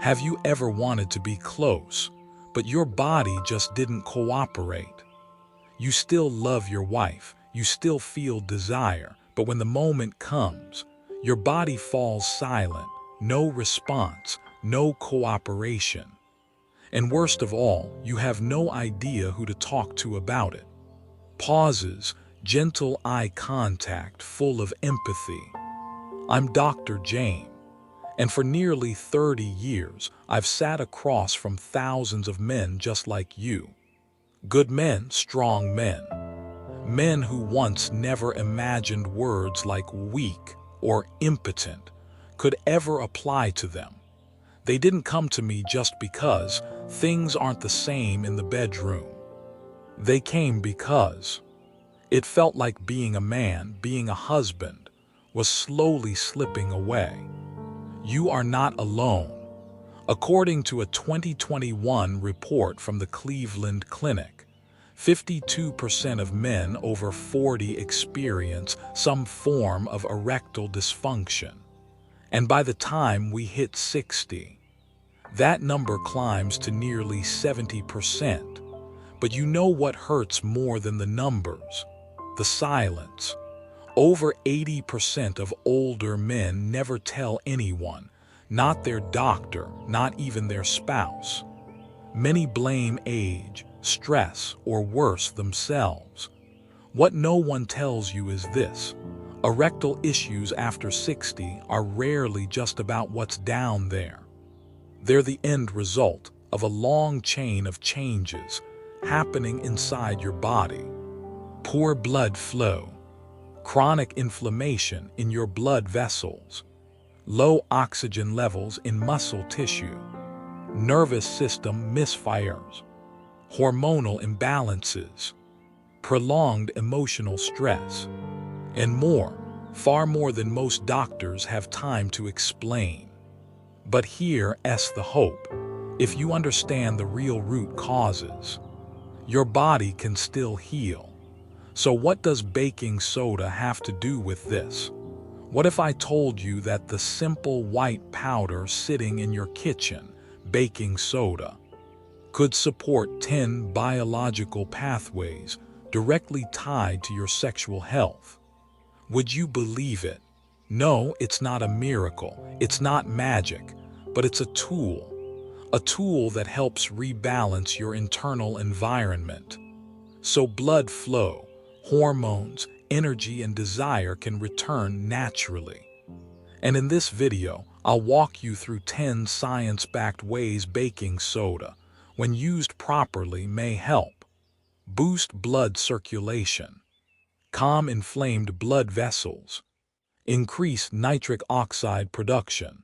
Have you ever wanted to be close, but your body just didn't cooperate? You still love your wife, you still feel desire, but when the moment comes, your body falls silent, no response, no cooperation. And worst of all, you have no idea who to talk to about it. Pauses, gentle eye contact full of empathy. I'm Dr. Jame, and for nearly 30 years, I've sat across from thousands of men just like you. Good men, strong men. Men who once never imagined words like weak or impotent could ever apply to them. They didn't come to me just because things aren't the same in the bedroom. They came because it felt like being a man, being a husband, was slowly slipping away. You are not alone. According to a 2021 report from the Cleveland Clinic, 52% of men over 40 experience some form of erectile dysfunction. And by the time we hit 60, that number climbs to nearly 70%. But you know what hurts more than the numbers? The silence. Over 80% of older men never tell anyone, not their doctor, not even their spouse. Many blame age, stress, or worse, themselves. What no one tells you is this: erectile issues after 60 are rarely just about what's down there. They're the end result of a long chain of changes happening inside your body. Poor blood flow, chronic inflammation in your blood vessels, low oxygen levels in muscle tissue, nervous system misfires, hormonal imbalances, prolonged emotional stress, and more, far more than most doctors have time to explain. But here's the hope. If you understand the real root causes, your body can still heal. So what does baking soda have to do with this? What if I told you that the simple white powder sitting in your kitchen, baking soda, could support 10 biological pathways directly tied to your sexual health? Would you believe it? No, it's not a miracle, it's not magic, but it's a tool that helps rebalance your internal environment. So blood flow, hormones, energy, and desire can return naturally. And in this video, I'll walk you through 10 science-backed ways baking soda, when used properly, may help boost blood circulation, calm inflamed blood vessels, increase nitric oxide production,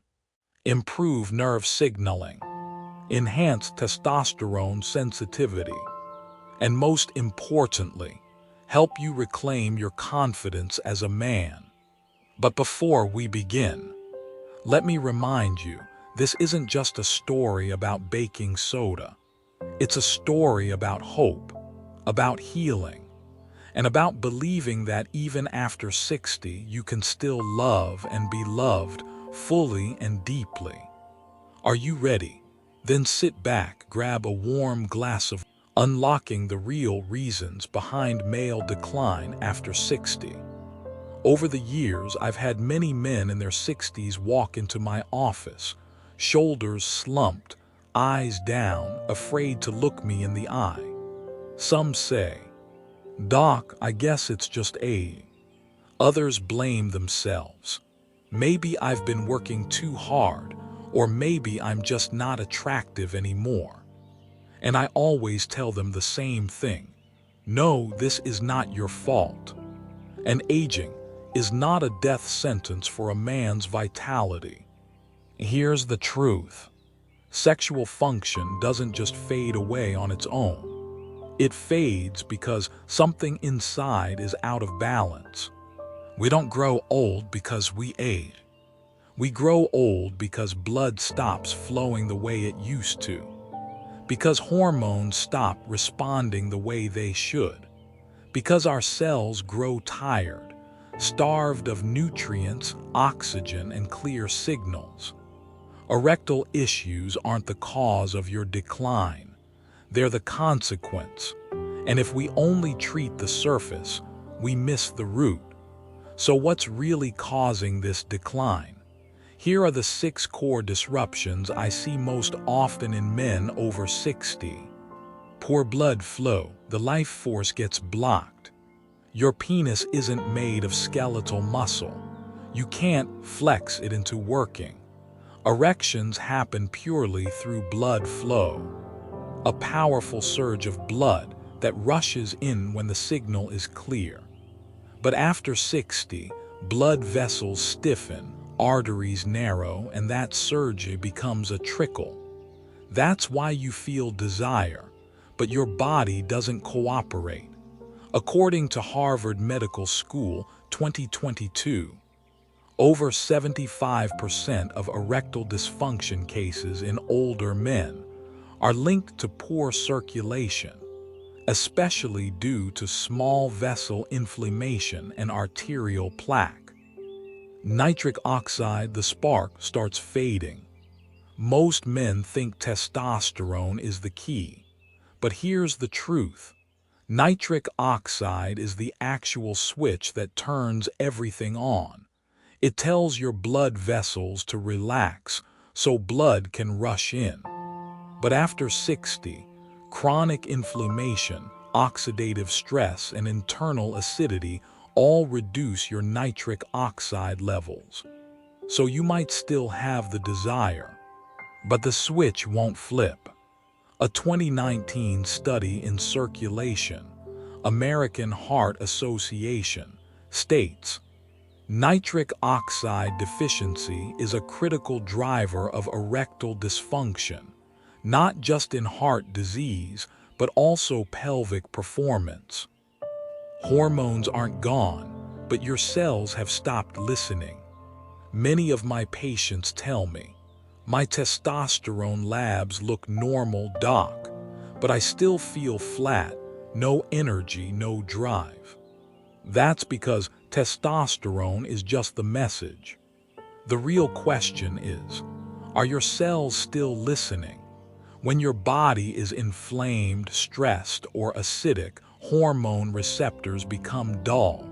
improve nerve signaling, enhance testosterone sensitivity, and most importantly, help you reclaim your confidence as a man. But before we begin, let me remind you, this isn't just a story about baking soda. It's a story about hope, about healing, and about believing that even after 60, you can still love and be loved fully and deeply. Are you ready? Then sit back, grab a warm glass of unlocking the real reasons behind male decline after 60. Over the years, I've had many men in their 60s walk into my office, shoulders slumped, eyes down, afraid to look me in the eye. Some say, "Doc, I guess it's just age." Others blame themselves. Maybe I've been working too hard, or maybe I'm just not attractive anymore. And I always tell them the same thing: no, this is not your fault. And aging is not a death sentence for a man's vitality. Here's the truth. Sexual function doesn't just fade away on its own. It fades because something inside is out of balance. We don't grow old because we age. We grow old because blood stops flowing the way it used to, because hormones stop responding the way they should, because our cells grow tired, starved of nutrients, oxygen, and clear signals. Erectile issues aren't the cause of your decline. They're the consequence. And if we only treat the surface, we miss the root. So what's really causing this decline? Here are the 6 core disruptions I see most often in men over 60. Poor blood flow. The life force gets blocked. Your penis isn't made of skeletal muscle. You can't flex it into working. Erections happen purely through blood flow. A powerful surge of blood that rushes in when the signal is clear. But after 60, blood vessels stiffen, arteries narrow, and that surge becomes a trickle. That's why you feel desire, but your body doesn't cooperate. According to Harvard Medical School 2022, over 75% of erectile dysfunction cases in older men are linked to poor circulation, especially due to small vessel inflammation and arterial plaque. Nitric oxide, the spark, starts fading. Most men think testosterone is the key, but here's the truth. Nitric oxide is the actual switch that turns everything on. It tells your blood vessels to relax so blood can rush in. But after 60, chronic inflammation, oxidative stress, and internal acidity all reduce your nitric oxide levels. So you might still have the desire, but the switch won't flip. A 2019 study in Circulation, American Heart Association, states, nitric oxide deficiency is a critical driver of erectile dysfunction, not just in heart disease, but also pelvic performance. Hormones aren't gone, but your cells have stopped listening. Many of my patients tell me, my testosterone labs look normal, doc, but I still feel flat, no energy, no drive. That's because testosterone is just the message. The real question is, are your cells still listening? When your body is inflamed, stressed, or acidic, hormone receptors become dull.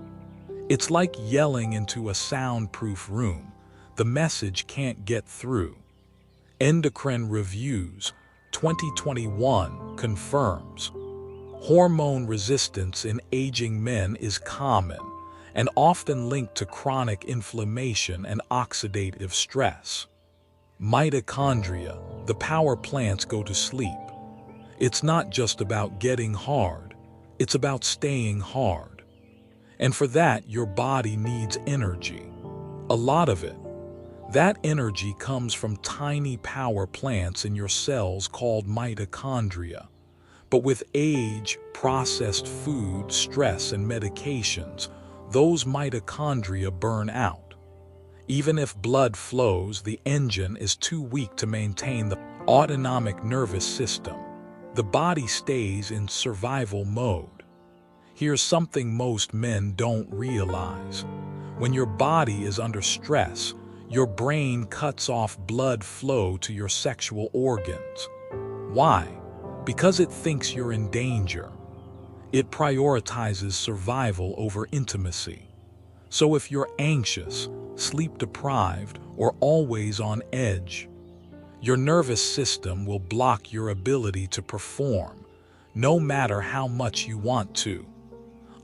It's like yelling into a soundproof room. The message can't get through. Endocrine Reviews 2021 confirms hormone resistance in aging men is common and often linked to chronic inflammation and oxidative stress. Mitochondria, the power plants, go to sleep. It's not just about getting hard, it's about staying hard. And for that, your body needs energy. A lot of it. That energy comes from tiny power plants in your cells called mitochondria. But with age, processed food, stress, and medications, those mitochondria burn out. Even if blood flows, the engine is too weak to maintain the autonomic nervous system. The body stays in survival mode. Here's something most men don't realize. When your body is under stress, your brain cuts off blood flow to your sexual organs. Why? Because it thinks you're in danger. It prioritizes survival over intimacy. So if you're anxious, sleep-deprived, or always on edge, your nervous system will block your ability to perform, no matter how much you want to.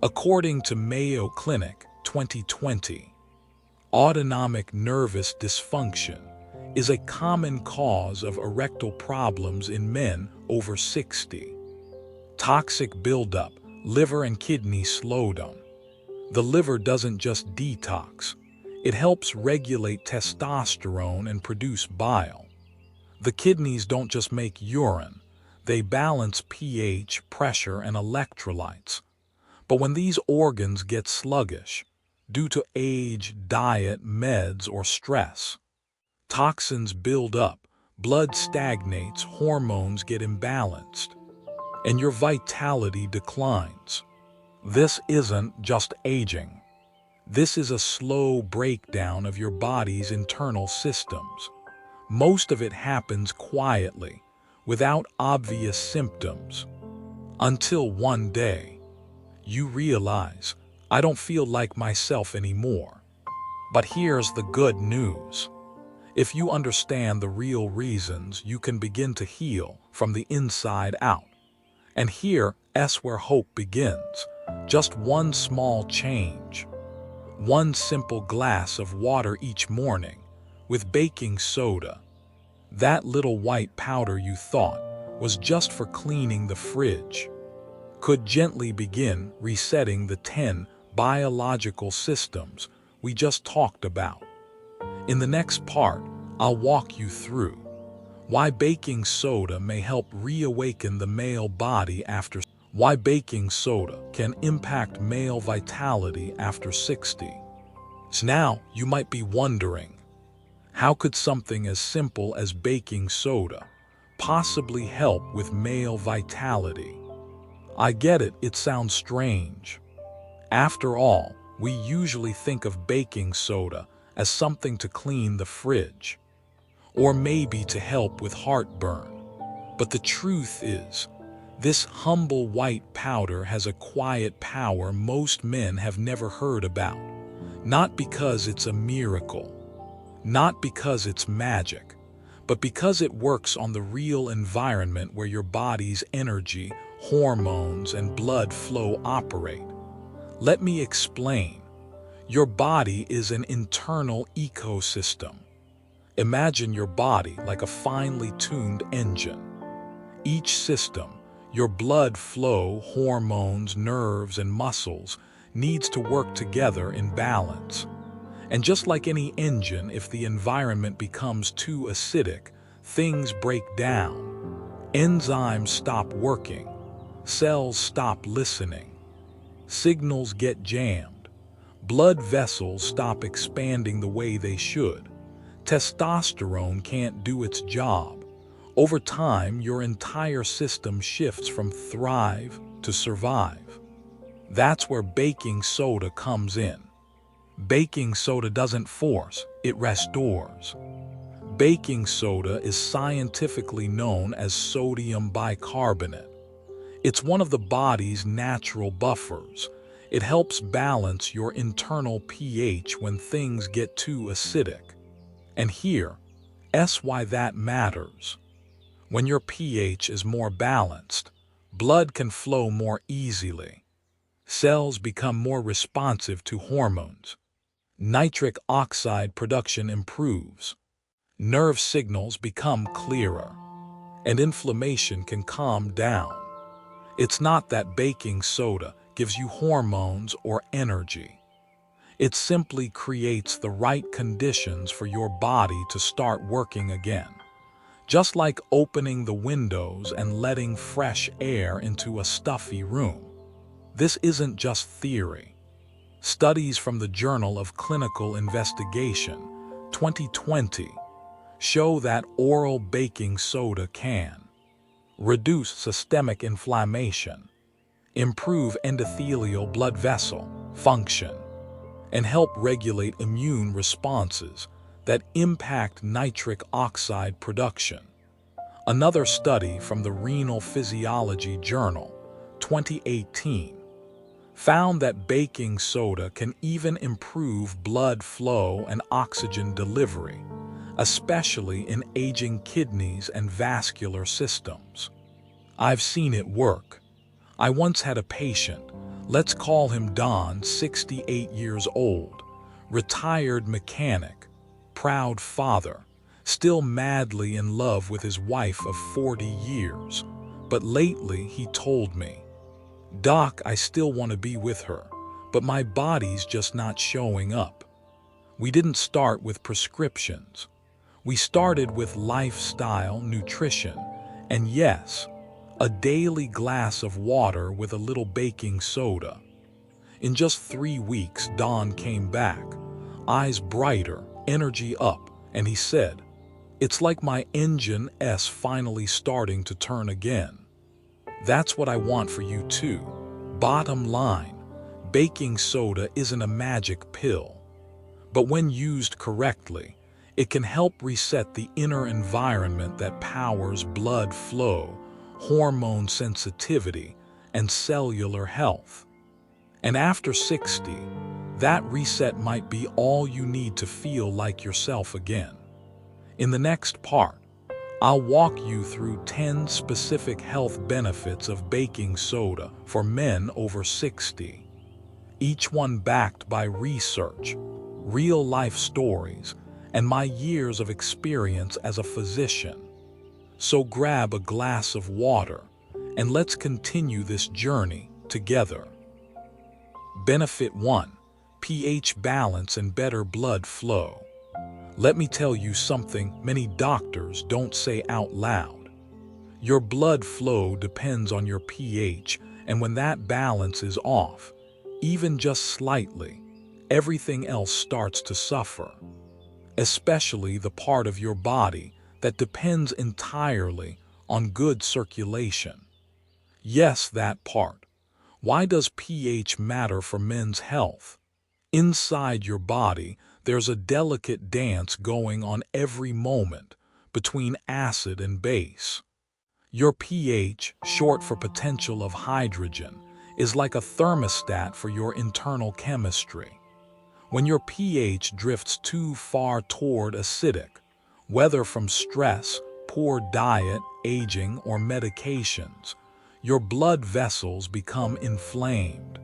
According to Mayo Clinic 2020, autonomic nervous dysfunction is a common cause of erectile problems in men over 60. Toxic buildup, liver and kidney slowdown. The liver doesn't just detox, it helps regulate testosterone and produce bile. The kidneys don't just make urine, they balance pH, pressure, and electrolytes. But when these organs get sluggish, due to age, diet, meds, or stress, toxins build up, blood stagnates, hormones get imbalanced, and your vitality declines. This isn't just aging. This is a slow breakdown of your body's internal systems. Most of it happens quietly, without obvious symptoms. Until one day, you realize, I don't feel like myself anymore. But here's the good news. If you understand the real reasons, you can begin to heal from the inside out. And here's where hope begins. Just one small change. One simple glass of water each morning with baking soda. That little white powder you thought was just for cleaning the fridge could gently begin resetting the 10 biological systems we just talked about. In the next part, I'll walk you through why baking soda may help reawaken the male body after why baking soda can impact male vitality after 60. So now you might be wondering, how could something as simple as baking soda possibly help with male vitality? I get it, it sounds strange. After all, we usually think of baking soda as something to clean the fridge, or maybe to help with heartburn. But the truth is, this humble white powder has a quiet power most men have never heard about. Not because it's a miracle, not because it's magic, but because it works on the real environment where your body's energy, hormones, and blood flow operate. Let me explain. Your body is an internal ecosystem. Imagine your body like a finely tuned engine. Each system, your blood flow, hormones, nerves, and muscles, needs to work together in balance. And just like any engine, if the environment becomes too acidic, things break down. Enzymes stop working. Cells stop listening. Signals get jammed. Blood vessels stop expanding the way they should. Testosterone can't do its job. Over time, your entire system shifts from thrive to survive. That's where baking soda comes in. Baking soda doesn't force, it restores. Baking soda is scientifically known as sodium bicarbonate. It's one of the body's natural buffers. It helps balance your internal pH when things get too acidic. And here's why that matters. When your pH is more balanced, blood can flow more easily. Cells become more responsive to hormones. Nitric oxide production improves. Nerve signals become clearer. And inflammation can calm down. It's not that baking soda gives you hormones or energy. It simply creates the right conditions for your body to start working again. Just like opening the windows and letting fresh air into a stuffy room. This isn't just theory. Studies from the Journal of Clinical Investigation, 2020, show that oral baking soda can reduce systemic inflammation, improve endothelial blood vessel function, and help regulate immune responses that impact nitric oxide production. Another study from the Renal Physiology Journal, 2018, found that baking soda can even improve blood flow and oxygen delivery, especially in aging kidneys and vascular systems. I've seen it work. I once had a patient, let's call him Don, 68 years old, retired mechanic, proud father, still madly in love with his wife of 40 years. But lately he told me, "Doc, I still want to be with her, but my body's just not showing up." We didn't start with prescriptions. We started with lifestyle, nutrition, and yes, a daily glass of water with a little baking soda. In just 3 weeks, Don came back, eyes brighter, energy up, and he said, "It's like my engine's finally starting to turn again." That's what I want for you too. Bottom line, baking soda isn't a magic pill. But when used correctly, It can help reset the inner environment that powers blood flow, hormone sensitivity, and cellular health. And after 60, that reset might be all you need to feel like yourself again. In the next part, I'll walk you through 10 specific health benefits of baking soda for men over 60, each one backed by research, real-life stories, and my years of experience as a physician. So grab a glass of water and let's continue this journey together. Benefit 1: pH balance and better blood flow. Let me tell you something many doctors don't say out loud. Your blood flow depends on your pH, and when that balance is off, even just slightly, everything else starts to suffer, especially the part of your body that depends entirely on good circulation. Yes, that part. Why does pH matter for men's health? Inside your body, there's a delicate dance going on every moment between acid and base. Your pH, short for potential of hydrogen, is like a thermostat for your internal chemistry. When your pH drifts too far toward acidic, whether from stress, poor diet, aging, or medications, your blood vessels become inflamed.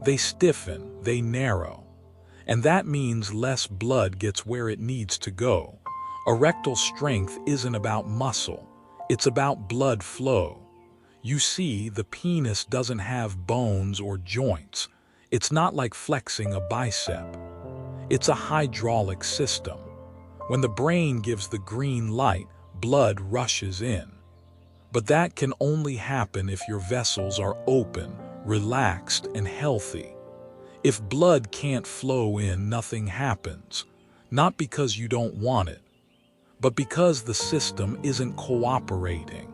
They stiffen, they narrow, and that means less blood gets where it needs to go. Erectile strength isn't about muscle, it's about blood flow. You see, the penis doesn't have bones or joints. It's not like flexing a bicep. It's a hydraulic system. When the brain gives the green light, blood rushes in. But that can only happen if your vessels are open, relaxed, and healthy. If blood can't flow in, nothing happens. Not because you don't want it, but because the system isn't cooperating.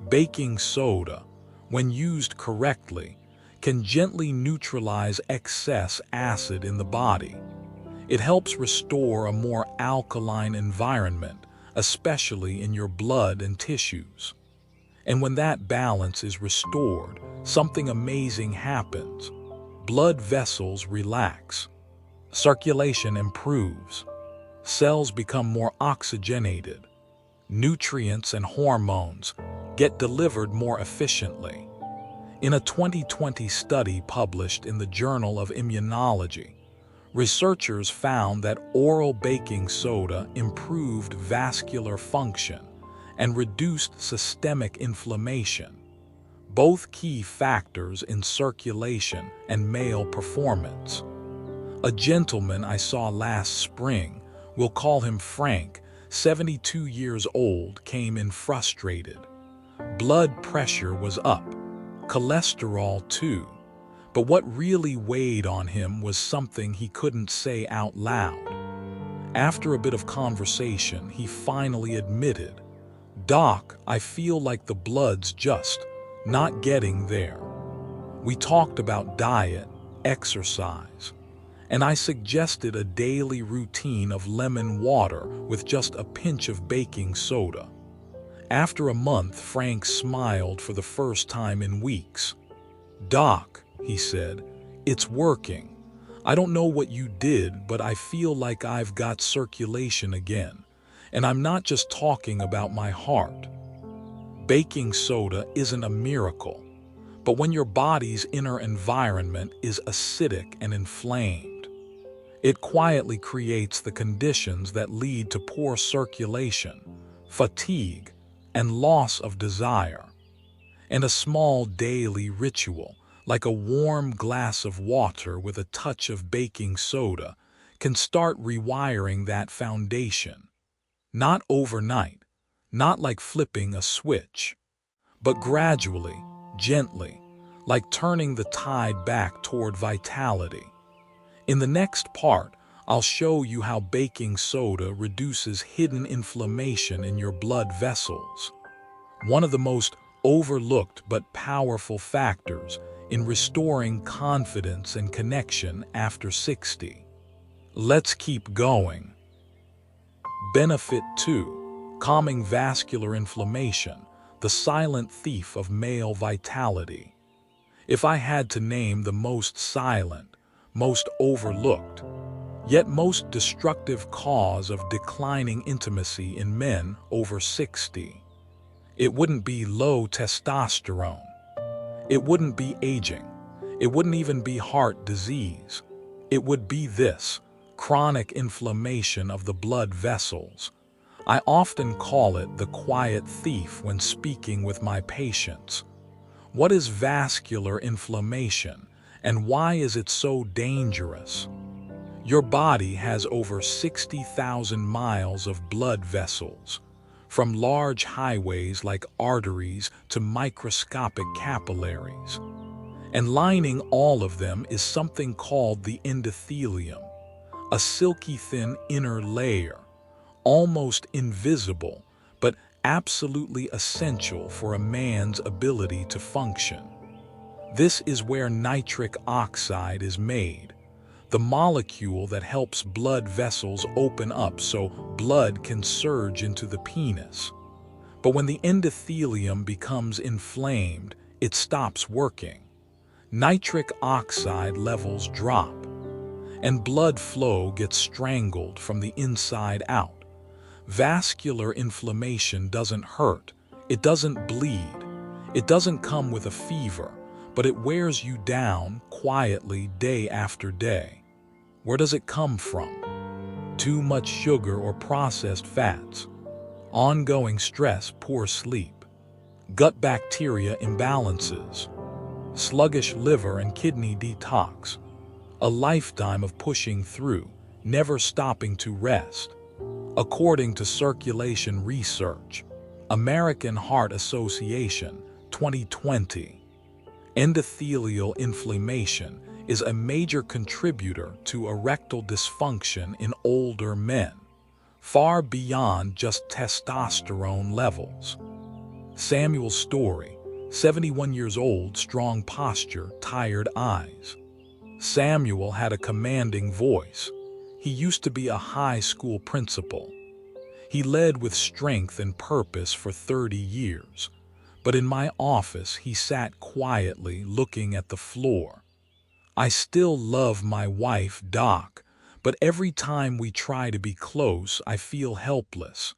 Baking soda, when used correctly, can gently neutralize excess acid in the body. It helps restore a more alkaline environment, especially in your blood and tissues. And when that balance is restored, something amazing happens. Blood vessels relax. Circulation improves. Cells become more oxygenated. Nutrients and hormones get delivered more efficiently. In a 2020 study published in the Journal of Immunology, researchers found that oral baking soda improved vascular function and reduced systemic inflammation, both key factors in circulation and male performance. A gentleman I saw last spring, we'll call him Frank, 72 years old, came in frustrated. Blood pressure was up, cholesterol too. But what really weighed on him was something he couldn't say out loud. After a bit of conversation, he finally admitted, "Doc, I feel like the blood's just not getting there." We talked about diet, exercise, and I suggested a daily routine of lemon water with just a pinch of baking soda. After a month, Frank smiled for the first time in weeks. "Doc," he said, "it's working. I don't know what you did, but I feel like I've got circulation again. And I'm not just talking about my heart." Baking soda isn't a miracle, but when your body's inner environment is acidic and inflamed, it quietly creates the conditions that lead to poor circulation, fatigue, and loss of desire. And a small daily ritual, like a warm glass of water with a touch of baking soda, can start rewiring that foundation. Not overnight, not like flipping a switch, but gradually, gently, like turning the tide back toward vitality. In the next part, I'll show you how baking soda reduces hidden inflammation in your blood vessels, one of the most overlooked but powerful factors in restoring confidence and connection after 60. Let's keep going. Benefit 2. Calming vascular inflammation, the silent thief of male vitality. If I had to name the most silent, most overlooked, yet most destructive cause of declining intimacy in men over 60, it wouldn't be low testosterone. It wouldn't be aging. It wouldn't even be heart disease. It would be this: chronic inflammation of the blood vessels. I often call it the quiet thief when speaking with my patients. What is vascular inflammation, and why is it so dangerous? Your body has over 60,000 miles of blood vessels, from large highways like arteries to microscopic capillaries. And lining all of them is something called the endothelium, a silky thin inner layer, almost invisible, but absolutely essential for a man's ability to function. This is where nitric oxide is made, the molecule that helps blood vessels open up so blood can surge into the penis. But when the endothelium becomes inflamed, it stops working. Nitric oxide levels drop, and blood flow gets strangled from the inside out. Vascular inflammation doesn't hurt, it doesn't bleed, it doesn't come with a fever, but it wears you down quietly day after day. Where does it come from? Too much sugar or processed fats, ongoing stress, poor sleep, gut bacteria imbalances, sluggish liver and kidney detox, a lifetime of pushing through, never stopping to rest. According to circulation research, American Heart Association, 2020, endothelial inflammation is a major contributor to erectile dysfunction in older men, far beyond just testosterone levels. Samuel's story: 71 years old, strong posture, tired eyes. Samuel had a commanding voice. He used to be a high school principal. He led with strength and purpose for 30 years. But in my office, he sat quietly looking at the floor. "I still love my wife, Doc, but every time we try to be close, I feel helpless.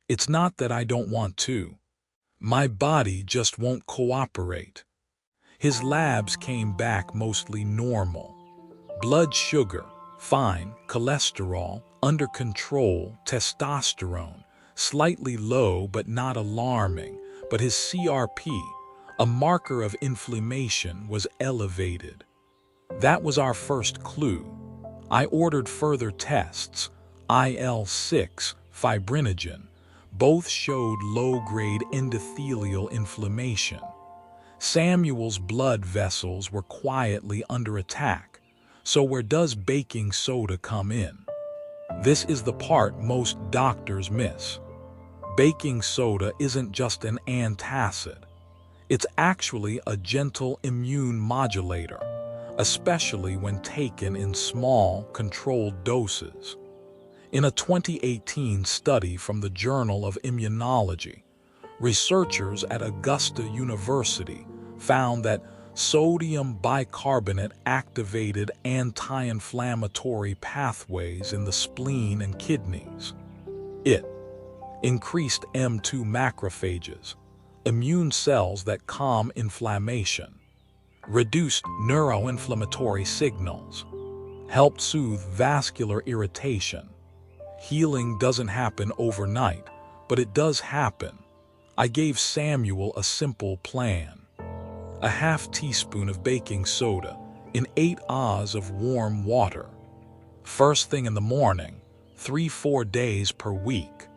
It's not that I don't want to. My body just won't cooperate." His labs came back mostly normal. Blood sugar, fine, cholesterol, under control, testosterone, slightly low but not alarming, but his CRP, a marker of inflammation, was elevated. That was our first clue. I ordered further tests, IL-6, fibrinogen. Both showed low-grade endothelial inflammation. Samuel's blood vessels were quietly under attack. So where does baking soda come in? This is the part most doctors miss. Baking soda isn't just an antacid. It's actually a gentle immune modulator, especially when taken in small, controlled doses. In a 2018 study from the Journal of Immunology, researchers at Augusta University found that sodium bicarbonate activated anti-inflammatory pathways in the spleen and kidneys. It increased M2 macrophages, immune cells that calm inflammation, reduced neuroinflammatory signals, helped soothe vascular irritation. Healing doesn't happen overnight, but it does happen. I gave Samuel a simple plan. A half teaspoon of baking soda in 8 oz of warm water. First thing in the morning, 3-4 days per week.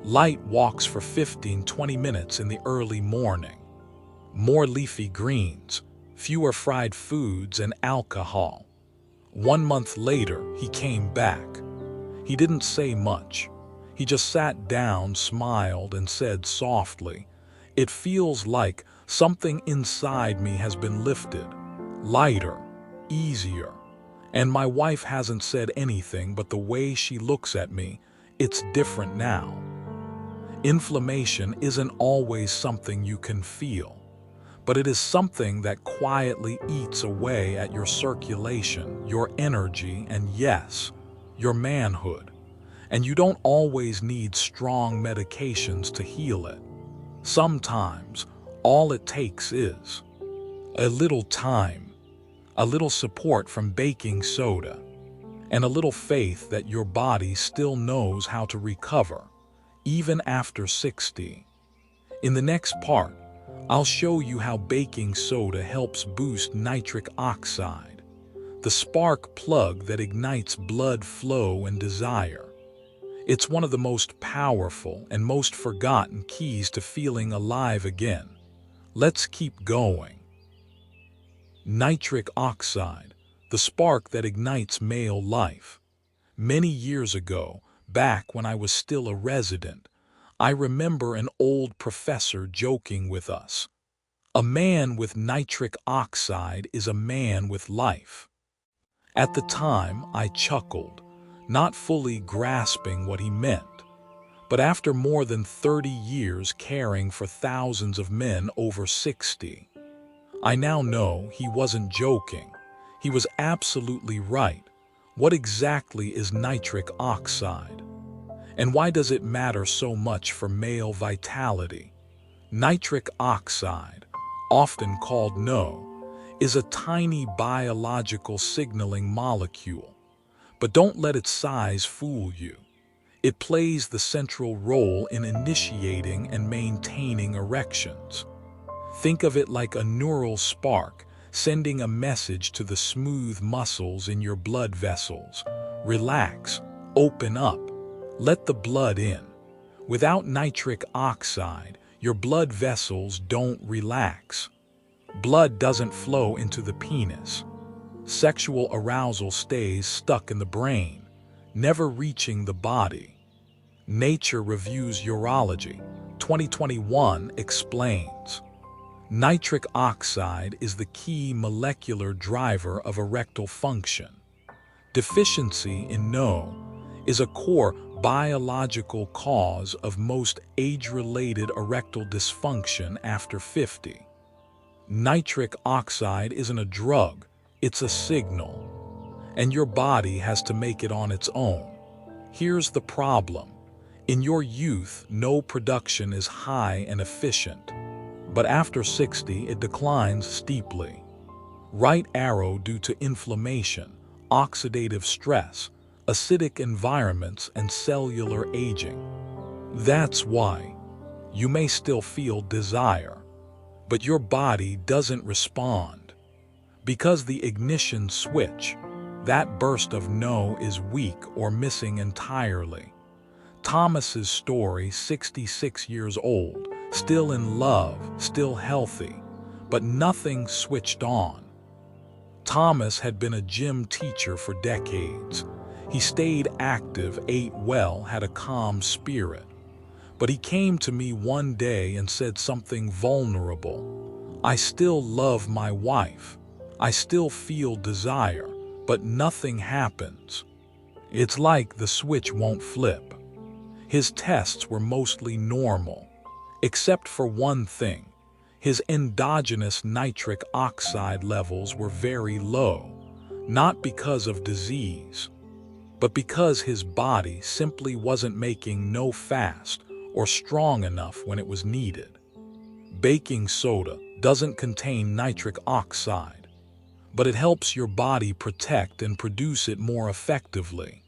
Light walks for 15-20 minutes in the early morning. More leafy greens, fewer fried foods and alcohol. 1 month later, he came back. He didn't say much. He just sat down, smiled, and said softly, "It feels like something inside me has been lifted, lighter, easier." And my wife hasn't said anything, but the way she looks at me, It's different now. Inflammation isn't always something you can feel, but it is something that quietly eats away at your circulation, your energy, and yes, your manhood. And you don't always need strong medications to heal it. Sometimes, all it takes is a little time, a little support from baking soda, and a little faith that your body still knows how to recover, even after 60. In the next part, I'll show you how baking soda helps boost nitric oxide, the spark plug that ignites blood flow and desire. It's one of the most powerful and most forgotten keys to feeling alive again. Let's keep going. Nitric oxide, the spark that ignites male life. Many years ago, back when I was still a resident, I remember an old professor joking with us. A man with nitric oxide is a man with life. At the time, I chuckled, not fully grasping what he meant. But after more than 30 years caring for thousands of men over 60, I now know he wasn't joking. He was absolutely right. What exactly is nitric oxide? And why does it matter so much for male vitality? Nitric oxide, often called NO, is a tiny biological signaling molecule. But don't let its size fool you. It plays the central role in initiating and maintaining erections. Think of it like a neural spark, sending a message to the smooth muscles in your blood vessels. Relax, open up, let the blood in. Without nitric oxide, your blood vessels don't relax. Blood doesn't flow into the penis. Sexual arousal stays stuck in the brain, never reaching the body. Nature Reviews Urology, 2021 explains. Nitric oxide is the key molecular driver of erectile function. Deficiency in NO is a core biological cause of most age-related erectile dysfunction after 50. Nitric oxide isn't a drug, it's a signal. And your body has to make it on its own. Here's the problem. In your youth, NO production is high and efficient. But after 60, it declines steeply. Right arrow due to inflammation, oxidative stress, acidic environments, and cellular aging. That's why you may still feel desire, but your body doesn't respond. Because the ignition switch, that burst of NO, is weak or missing entirely. Thomas's story, 66 years old, still in love, still healthy, but nothing switched on. Thomas had been a gym teacher for decades. He stayed active, ate well, had a calm spirit. But he came to me one day and said something vulnerable. I still love my wife. I still feel desire, but nothing happens. It's like the switch won't flip. His tests were mostly normal, except for one thing. His endogenous nitric oxide levels were very low, not because of disease, but because his body simply wasn't making NO fast or strong enough when it was needed. Baking soda doesn't contain nitric oxide, but it helps your body protect and produce it more effectively.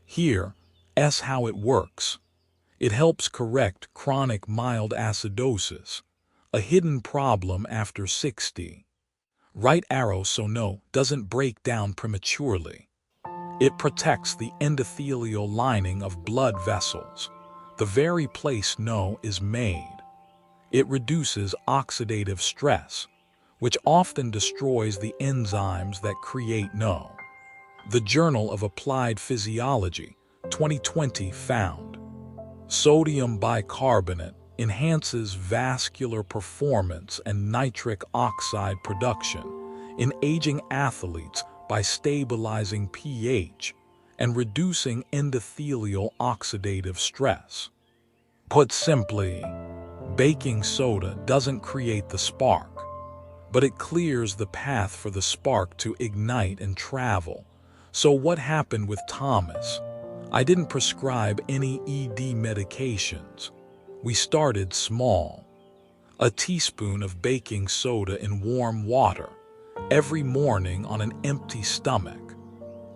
Here's how it works. It helps correct chronic mild acidosis, a hidden problem after 60. Right arrow so NO doesn't break down prematurely. It protects the endothelial lining of blood vessels, the very place NO is made. It reduces oxidative stress, which often destroys the enzymes that create NO. The Journal of Applied Physiology, 2020 found. Sodium bicarbonate enhances vascular performance and nitric oxide production in aging athletes by stabilizing pH and reducing endothelial oxidative stress. Put simply, baking soda doesn't create the spark, but it clears the path for the spark to ignite and travel. So what happened with Thomas? I didn't prescribe any ED medications. We started small. A teaspoon of baking soda in warm water every morning on an empty stomach.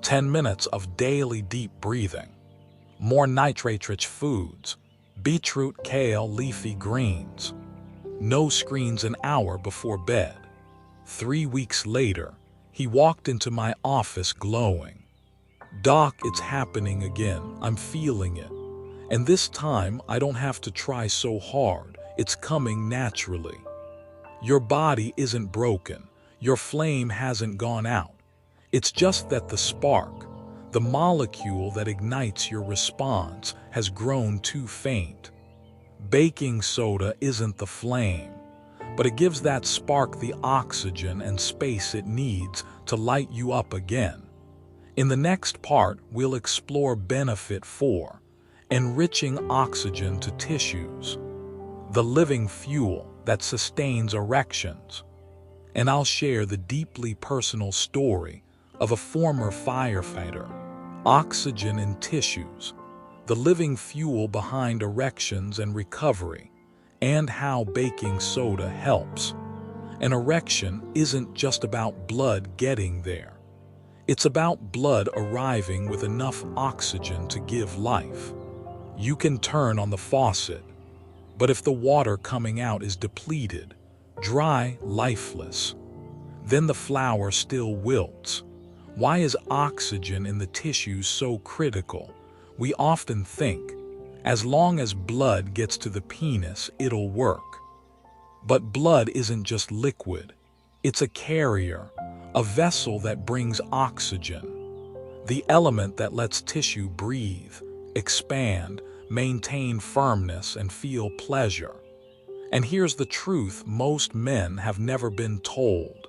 10 minutes of daily deep breathing. More nitrate-rich foods, beetroot, kale, leafy greens. No screens an hour before bed. 3 weeks later, he walked into my office glowing. "Doc, it's happening again. I'm feeling it. And this time, I don't have to try so hard. It's coming naturally." Your body isn't broken. Your flame hasn't gone out. It's just that the spark, the molecule that ignites your response, has grown too faint. Baking soda isn't the flame, but it gives that spark the oxygen and space it needs to light you up again. In the next part, we'll explore benefit 4, enriching oxygen to tissues, the living fuel that sustains erections. And I'll share the deeply personal story of a former firefighter, oxygen in tissues, the living fuel behind erections and recovery, and how baking soda helps. An erection isn't just about blood getting there. It's about blood arriving with enough oxygen to give life. You can turn on the faucet, but if the water coming out is depleted, dry, lifeless, then the flower still wilts. Why is oxygen in the tissues so critical? We often think, as long as blood gets to the penis, it'll work. But blood isn't just liquid. It's a carrier, a vessel that brings oxygen, the element that lets tissue breathe, expand, maintain firmness, and feel pleasure. And here's the truth most men have never been told.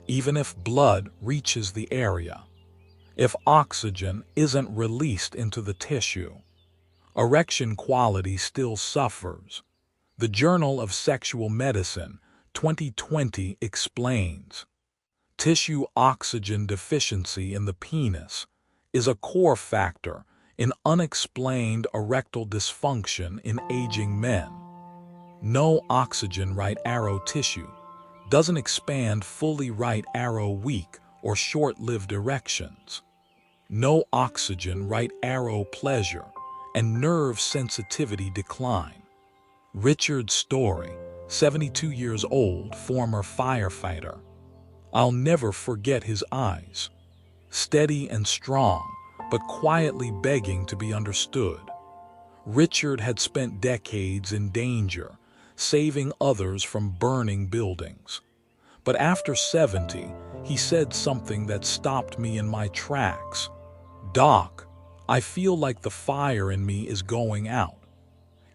Even if blood reaches the area, if oxygen isn't released into the tissue, erection quality still suffers. The Journal of Sexual Medicine, 2020 explains, tissue oxygen deficiency in the penis is a core factor in unexplained erectile dysfunction in aging men. No oxygen right arrow tissue doesn't expand fully right arrow weak or short-lived erections. No oxygen right arrow pleasure and nerve sensitivity decline. Richard Story, 72 years old, former firefighter. I'll never forget his eyes, steady and strong, but quietly begging to be understood. Richard had spent decades in danger, saving others from burning buildings. But after 70, he said something that stopped me in my tracks. "Doc, I feel like the fire in me is going out.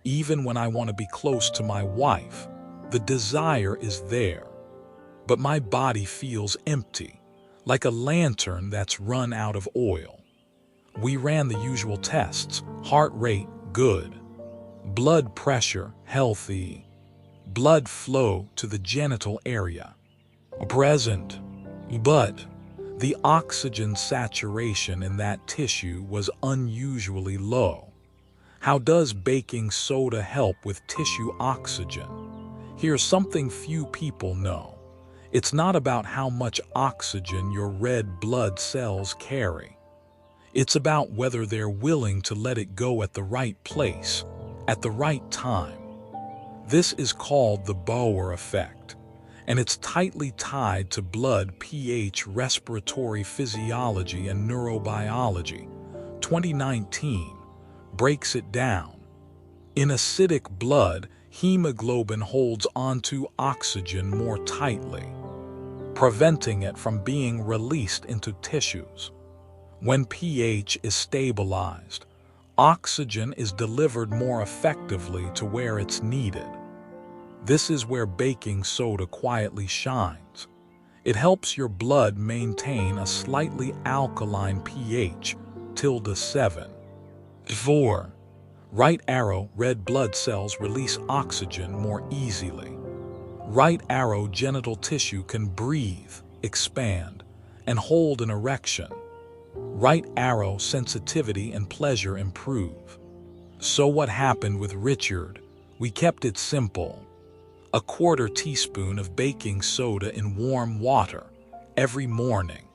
Even when I want to be close to my wife, the desire is there. But my body feels empty, like a lantern that's run out of oil." We ran the usual tests: heart rate, good; blood pressure, healthy; blood flow to the genital area, present. But the oxygen saturation in that tissue was unusually low. How does baking soda help with tissue oxygen? Here's something few people know. It's not about how much oxygen your red blood cells carry. It's about whether they're willing to let it go at the right place, at the right time. This is called the Boer effect, and it's tightly tied to blood pH, respiratory physiology, and neurobiology. 2019 breaks it down. In acidic blood, hemoglobin holds onto oxygen more tightly, preventing it from being released into tissues. When pH is stabilized, oxygen is delivered more effectively to where it's needed. This is where baking soda quietly shines. It helps your blood maintain a slightly alkaline pH 7. 4. Right arrow red blood cells release oxygen more easily. Right arrow genital tissue can breathe, expand, and hold an erection. Right arrow sensitivity and pleasure improve. So what happened with Richard? We kept it simple. A quarter teaspoon of baking soda in warm water every morning.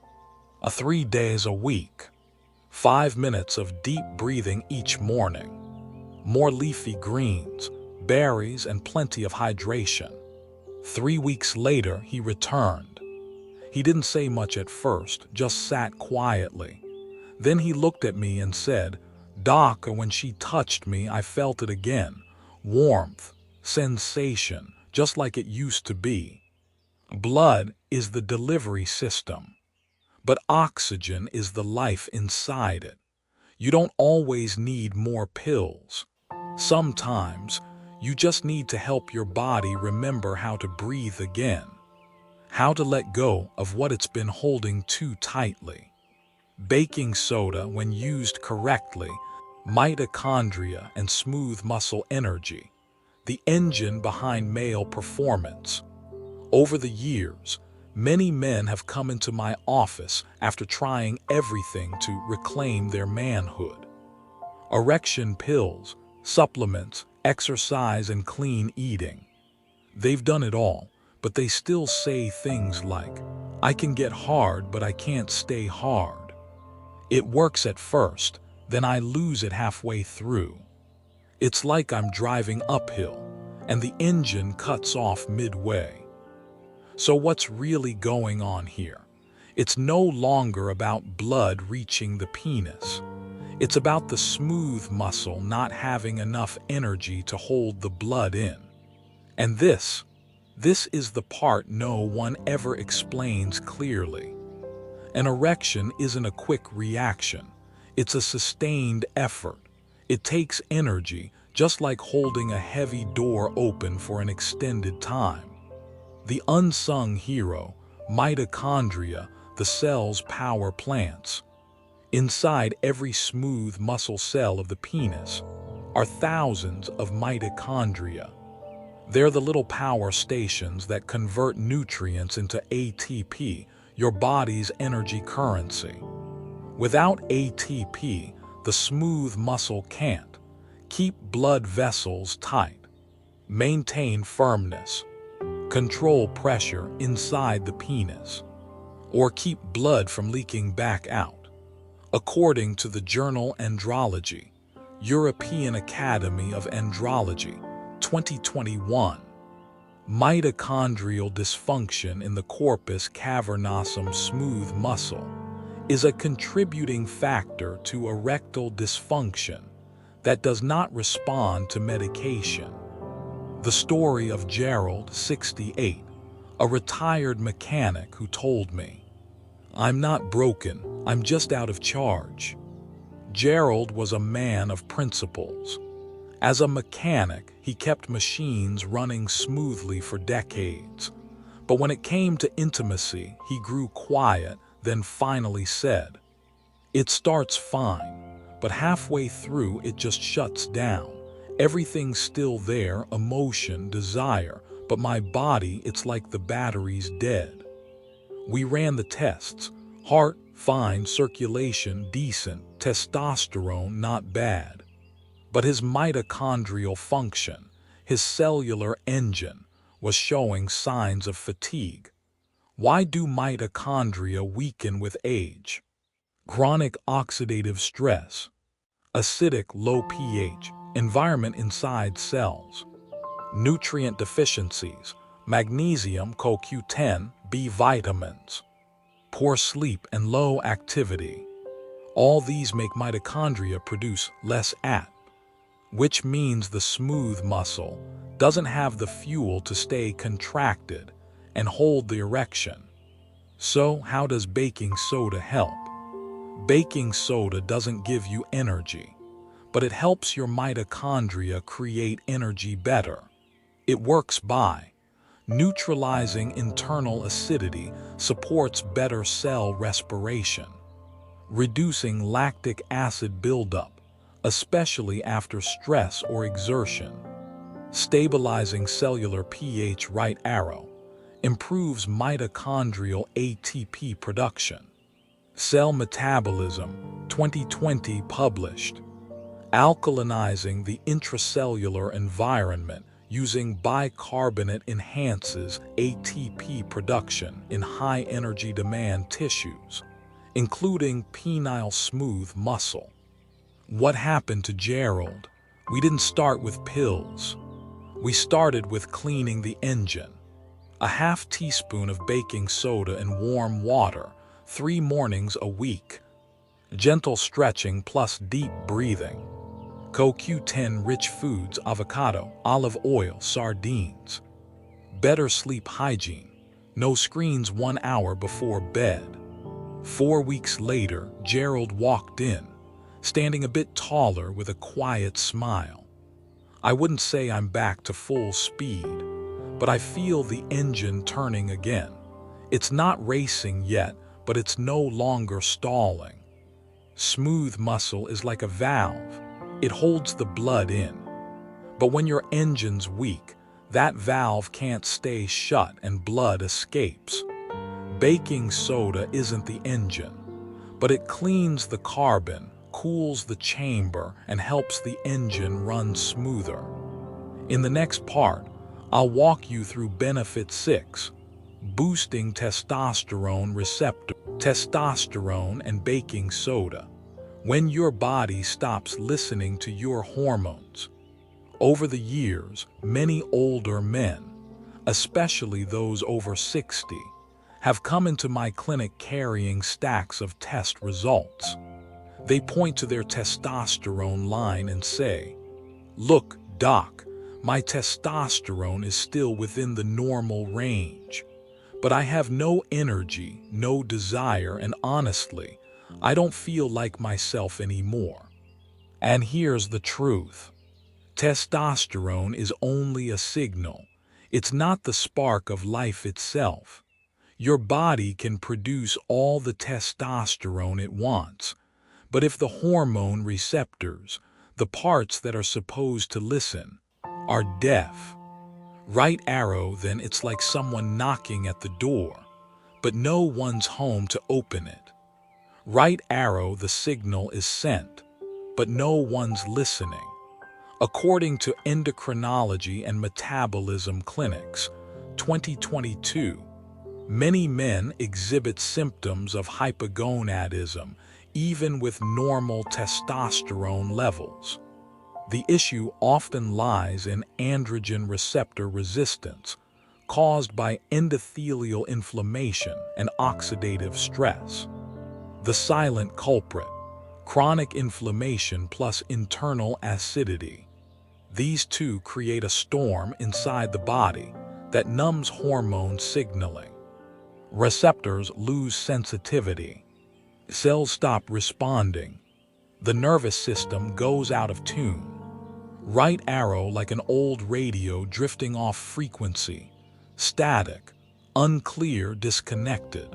3 days a week. 5 minutes of deep breathing each morning. More leafy greens, berries, and plenty of hydration. 3 weeks later, he returned. He didn't say much at first, just sat quietly. Then he looked at me and said, "Doc, when she touched me, I felt it again. Warmth, sensation, just like it used to be." Blood is the delivery system, but oxygen is the life inside it. You don't always need more pills. Sometimes, you just need to help your body remember how to breathe again, how to let go of what it's been holding too tightly. Baking soda, when used correctly, mitochondria and smooth muscle energy, the engine behind male performance. Over the years, many men have come into my office after trying everything to reclaim their manhood. Erection pills, supplements, exercise, and clean eating. They've done it all, but they still say things like, "I can get hard, but I can't stay hard. It works at first, then I lose it halfway through. It's like I'm driving uphill, and the engine cuts off midway." So what's really going on here? It's no longer about blood reaching the penis. It's about the smooth muscle not having enough energy to hold the blood in. And this is the part no one ever explains clearly. An erection isn't a quick reaction. It's a sustained effort. It takes energy, just like holding a heavy door open for an extended time. The unsung hero, mitochondria, the cell's power plants. Inside every smooth muscle cell of the penis are thousands of mitochondria. They're the little power stations that convert nutrients into ATP, your body's energy currency. Without ATP, the smooth muscle can't keep blood vessels tight, maintain firmness, control pressure inside the penis, or keep blood from leaking back out. According to the journal Andrology, European Academy of Andrology, 2021, mitochondrial dysfunction in the corpus cavernosum smooth muscle is a contributing factor to erectile dysfunction that does not respond to medication. The story of Gerald, 68, a retired mechanic who told me, "I'm not broken, I'm just out of charge." Gerald was a man of principles. As a mechanic, he kept machines running smoothly for decades. But when it came to intimacy, he grew quiet, then finally said, "It starts fine, but halfway through it just shuts down. Everything's still there, emotion, desire, but my body, it's like the battery's dead." We ran the tests. Heart, fine, circulation, decent, testosterone, not bad. But his mitochondrial function, his cellular engine, was showing signs of fatigue. Why do mitochondria weaken with age? Chronic oxidative stress, acidic low pH, environment inside cells, nutrient deficiencies, magnesium, CoQ10, B vitamins, poor sleep and low activity. All these make mitochondria produce less AT, which means the smooth muscle doesn't have the fuel to stay contracted and hold the erection. So how does baking soda help? Baking soda doesn't give you energy, but it helps your mitochondria create energy better. It works by neutralizing internal acidity, supports better cell respiration, reducing lactic acid buildup, especially after stress or exertion. Stabilizing cellular pH. Right arrow improves mitochondrial ATP production. Cell Metabolism 2020 published. Alkalinizing the intracellular environment using bicarbonate enhances ATP production in high-energy demand tissues, including penile smooth muscle. What happened to Gerald? We didn't start with pills. We started with cleaning the engine. A half teaspoon of baking soda and warm water, 3 mornings a week. Gentle stretching plus deep breathing. CoQ10 rich foods, avocado, olive oil, sardines. Better sleep hygiene. No screens 1 hour before bed. 4 weeks later, Gerald walked in, standing a bit taller with a quiet smile. I wouldn't say I'm back to full speed, but I feel the engine turning again. It's not racing yet, but it's no longer stalling. Smooth muscle is like a valve. It holds the blood in. But when your engine's weak, that valve can't stay shut and blood escapes. Baking soda isn't the engine, but it cleans the carbon, cools the chamber, and helps the engine run smoother. In the next part, I'll walk you through benefit 6, boosting testosterone receptor, testosterone and baking soda. When your body stops listening to your hormones. Over the years, many older men, especially those over 60, have come into my clinic carrying stacks of test results. They point to their testosterone line and say, "Look, doc, my testosterone is still within the normal range, but I have no energy, no desire, and honestly, I don't feel like myself anymore." And here's the truth. Testosterone is only a signal. It's not the spark of life itself. Your body can produce all the testosterone it wants, but if the hormone receptors, the parts that are supposed to listen, are deaf, right arrow, then it's like someone knocking at the door, but no one's home to open it. Right arrow, the signal is sent, but no one's listening. According to Endocrinology and Metabolism Clinics, 2022, many men exhibit symptoms of hypogonadism even with normal testosterone levels. The issue often lies in androgen receptor resistance, caused by endothelial inflammation and oxidative stress. The silent culprit, chronic inflammation plus internal acidity. These two create a storm inside the body that numbs hormone signaling. Receptors lose sensitivity. Cells stop responding. The nervous system goes out of tune. Right arrow, like an old radio drifting off frequency, static, unclear, disconnected.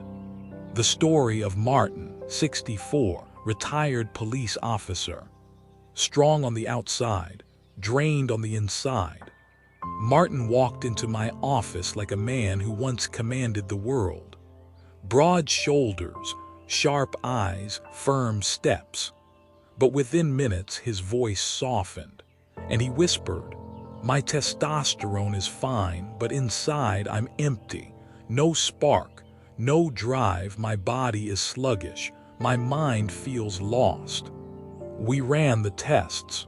The story of Martin, 64, retired police officer. Strong on the outside, drained on the inside. Martin walked into my office like a man who once commanded the world. Broad shoulders, sharp eyes, firm steps. But within minutes his voice softened, and he whispered, "My testosterone is fine, but inside I'm empty. No spark, no drive, my body is sluggish, my mind feels lost." We ran the tests,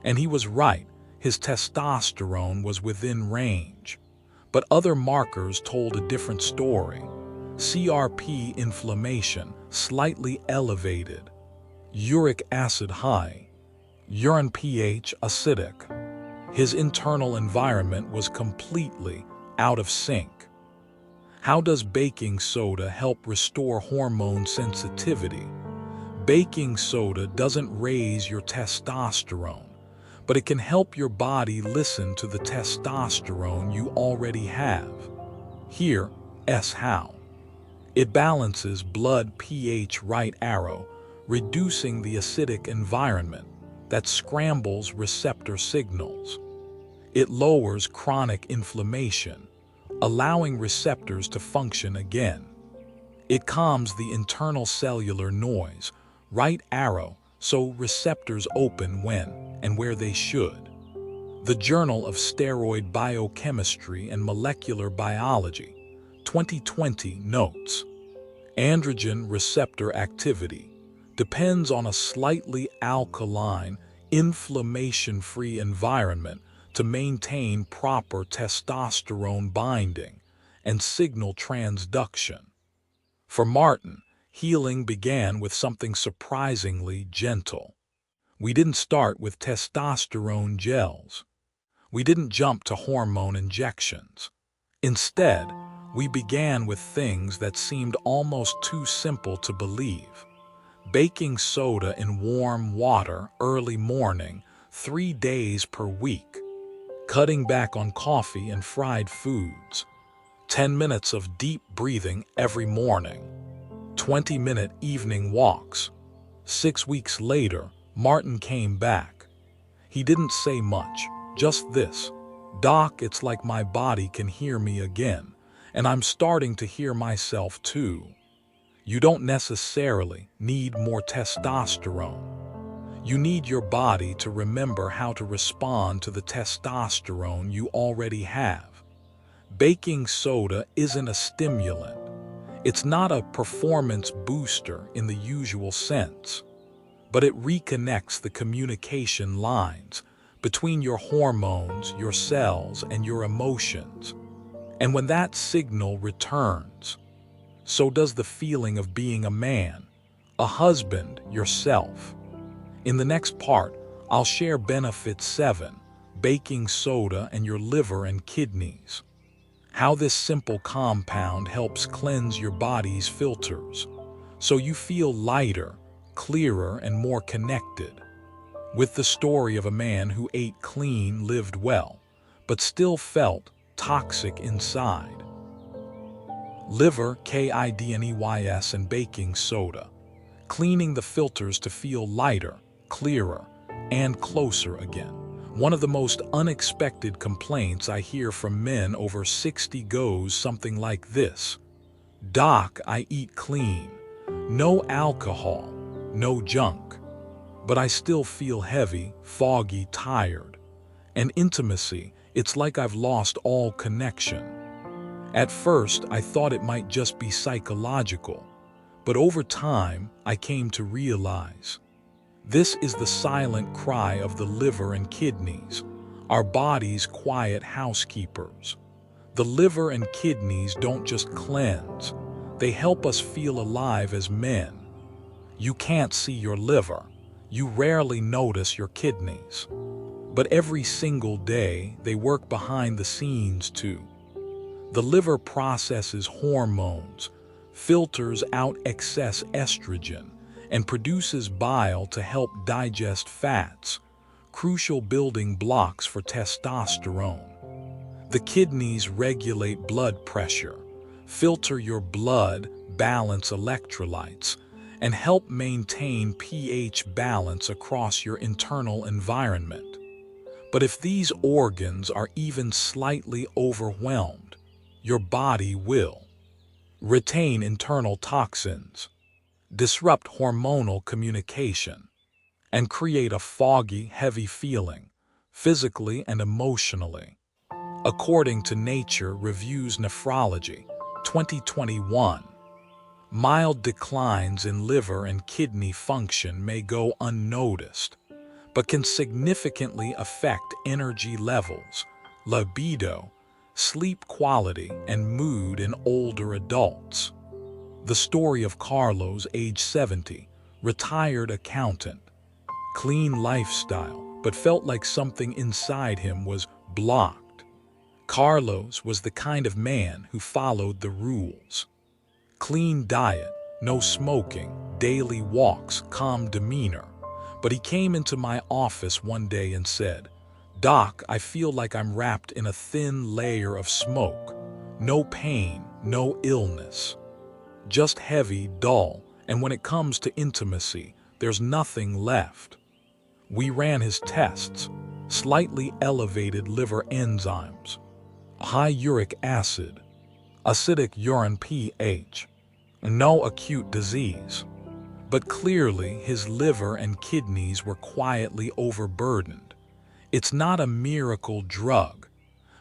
and he was right. His testosterone was within range. But other markers told a different story. CRP inflammation, slightly elevated. Uric acid high. Urine pH acidic. His internal environment was completely out of sync. How does baking soda help restore hormone sensitivity? Baking soda doesn't raise your testosterone, but it can help your body listen to the testosterone you already have. Here's how. It balances blood pH. Right arrow, reducing the acidic environment that scrambles receptor signals. It lowers chronic inflammation, allowing receptors to function again. It calms the internal cellular noise, right arrow, so receptors open when and where they should. The Journal of Steroid Biochemistry and Molecular Biology, 2020 notes, androgen receptor activity depends on a slightly alkaline, inflammation-free environment to maintain proper testosterone binding and signal transduction. For Martin, healing began with something surprisingly gentle. We didn't start with testosterone gels. We didn't jump to hormone injections. Instead, we began with things that seemed almost too simple to believe. Baking soda in warm water early morning, 3 days per week. Cutting back on coffee and fried foods. 10 minutes of deep breathing every morning. 20-minute evening walks. 6 weeks later, Martin came back. He didn't say much, just this: "Doc, it's like my body can hear me again, and I'm starting to hear myself too." You don't necessarily need more testosterone. You need your body to remember how to respond to the testosterone you already have. Baking soda isn't a stimulant. It's not a performance booster in the usual sense, but it reconnects the communication lines between your hormones, your cells, and your emotions. And when that signal returns, so does the feeling of being a man, a husband, yourself. In the next part, I'll share benefit 7, baking soda and your liver and kidneys. How this simple compound helps cleanse your body's filters, so you feel lighter, clearer, and more connected. With the story of a man who ate clean, lived well, but still felt toxic inside. Liver, kidneys, and baking soda, cleaning the filters to feel lighter, clearer, and closer again. One of the most unexpected complaints I hear from men over 60 goes something like this: "Doc, I eat clean. No alcohol, no junk. But I still feel heavy, foggy, tired. And intimacy, it's like I've lost all connection." At first, I thought it might just be psychological, but over time, I came to realize this is the silent cry of the liver and kidneys, our body's quiet housekeepers. The liver and kidneys don't just cleanse, they help us feel alive as men. You can't see your liver, you rarely notice your kidneys. But every single day, they work behind the scenes too. The liver processes hormones, filters out excess estrogen, and produces bile to help digest fats, crucial building blocks for testosterone. The kidneys regulate blood pressure, filter your blood, balance electrolytes, and help maintain pH balance across your internal environment. But if these organs are even slightly overwhelmed, your body will retain internal toxins, disrupt hormonal communication, and create a foggy, heavy feeling, physically and emotionally. According to Nature Reviews Nephrology, 2021, mild declines in liver and kidney function may go unnoticed, but can significantly affect energy levels, libido, sleep quality, and mood in older adults. The story of Carlos, age 70, retired accountant, clean lifestyle, but felt like something inside him was blocked. Carlos was the kind of man who followed the rules. Clean diet, no smoking, daily walks, calm demeanor. But he came into my office one day and said, "Doc, I feel like I'm wrapped in a thin layer of smoke. No pain, no illness. Just heavy, dull, And when it comes to intimacy, there's nothing left. We ran his tests: slightly elevated liver enzymes, high uric acid, acidic urine pH, no acute disease. But clearly his liver and kidneys were quietly overburdened. It's not a miracle drug,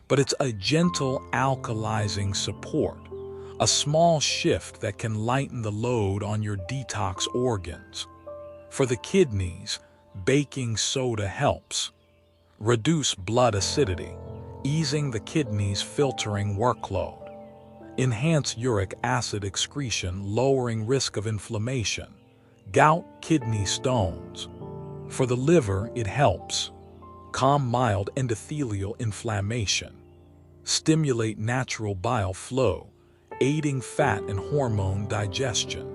but it's a gentle alkalizing support, a small shift that can lighten the load on your detox organs. For the kidneys, baking soda helps reduce blood acidity, easing the kidneys' filtering workload, enhance uric acid excretion, lowering risk of inflammation, gout, kidney stones. For the liver, it helps calm mild endothelial inflammation, stimulate natural bile flow, aiding fat and hormone digestion,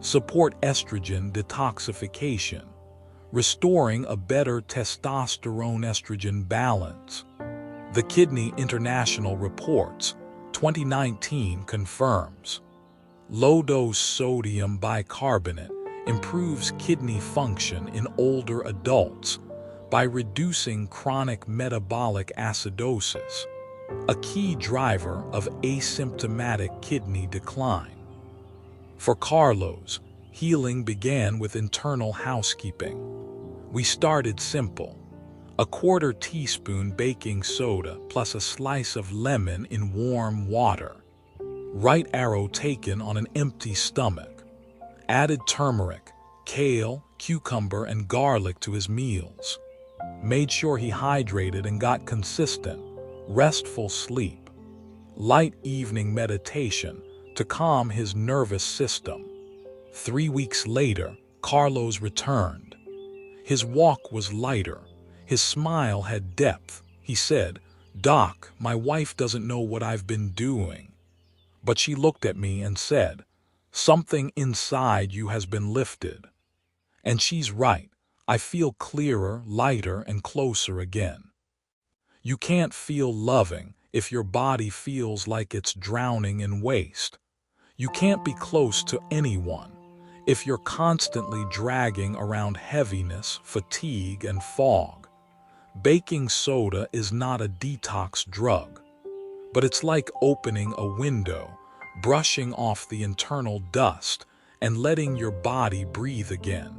support estrogen detoxification, restoring a better testosterone-estrogen balance. The Kidney International Reports 2019 confirms low-dose sodium bicarbonate improves kidney function in older adults by reducing chronic metabolic acidosis, a key driver of asymptomatic kidney decline. For Carlos, healing began with internal housekeeping. We started simple: a quarter teaspoon baking soda plus a slice of lemon in warm water. Right arrow taken on an empty stomach. Added turmeric, kale, cucumber, and garlic to his meals. Made sure he hydrated and got consistent, restful sleep. Light evening meditation to calm his nervous system. 3 weeks later, Carlos returned. His walk was lighter. His smile had depth. He said, "Doc, my wife doesn't know what I've been doing." But she looked at me and said, "Something inside you has been lifted." And she's right. I feel clearer, lighter, and closer again. You can't feel loving if your body feels like it's drowning in waste. You can't be close to anyone if you're constantly dragging around heaviness, fatigue, and fog. Baking soda is not a detox drug, but it's like opening a window, brushing off the internal dust, and letting your body breathe again.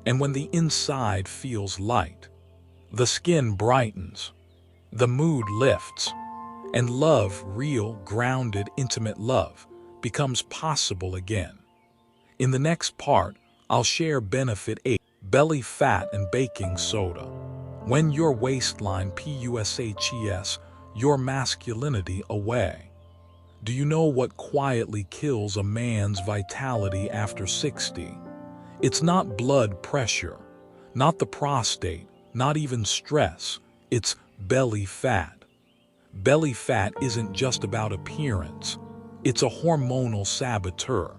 And when the inside feels light, the skin brightens, the mood lifts, and love, real, grounded, intimate love, becomes possible again. In the next part, I'll share benefit 8, belly fat and baking soda. When your waistline pushes your masculinity away. Do you know what quietly kills a man's vitality after 60? It's not blood pressure, not the prostate, not even stress. It's belly fat. Belly fat isn't just about appearance. It's a hormonal saboteur.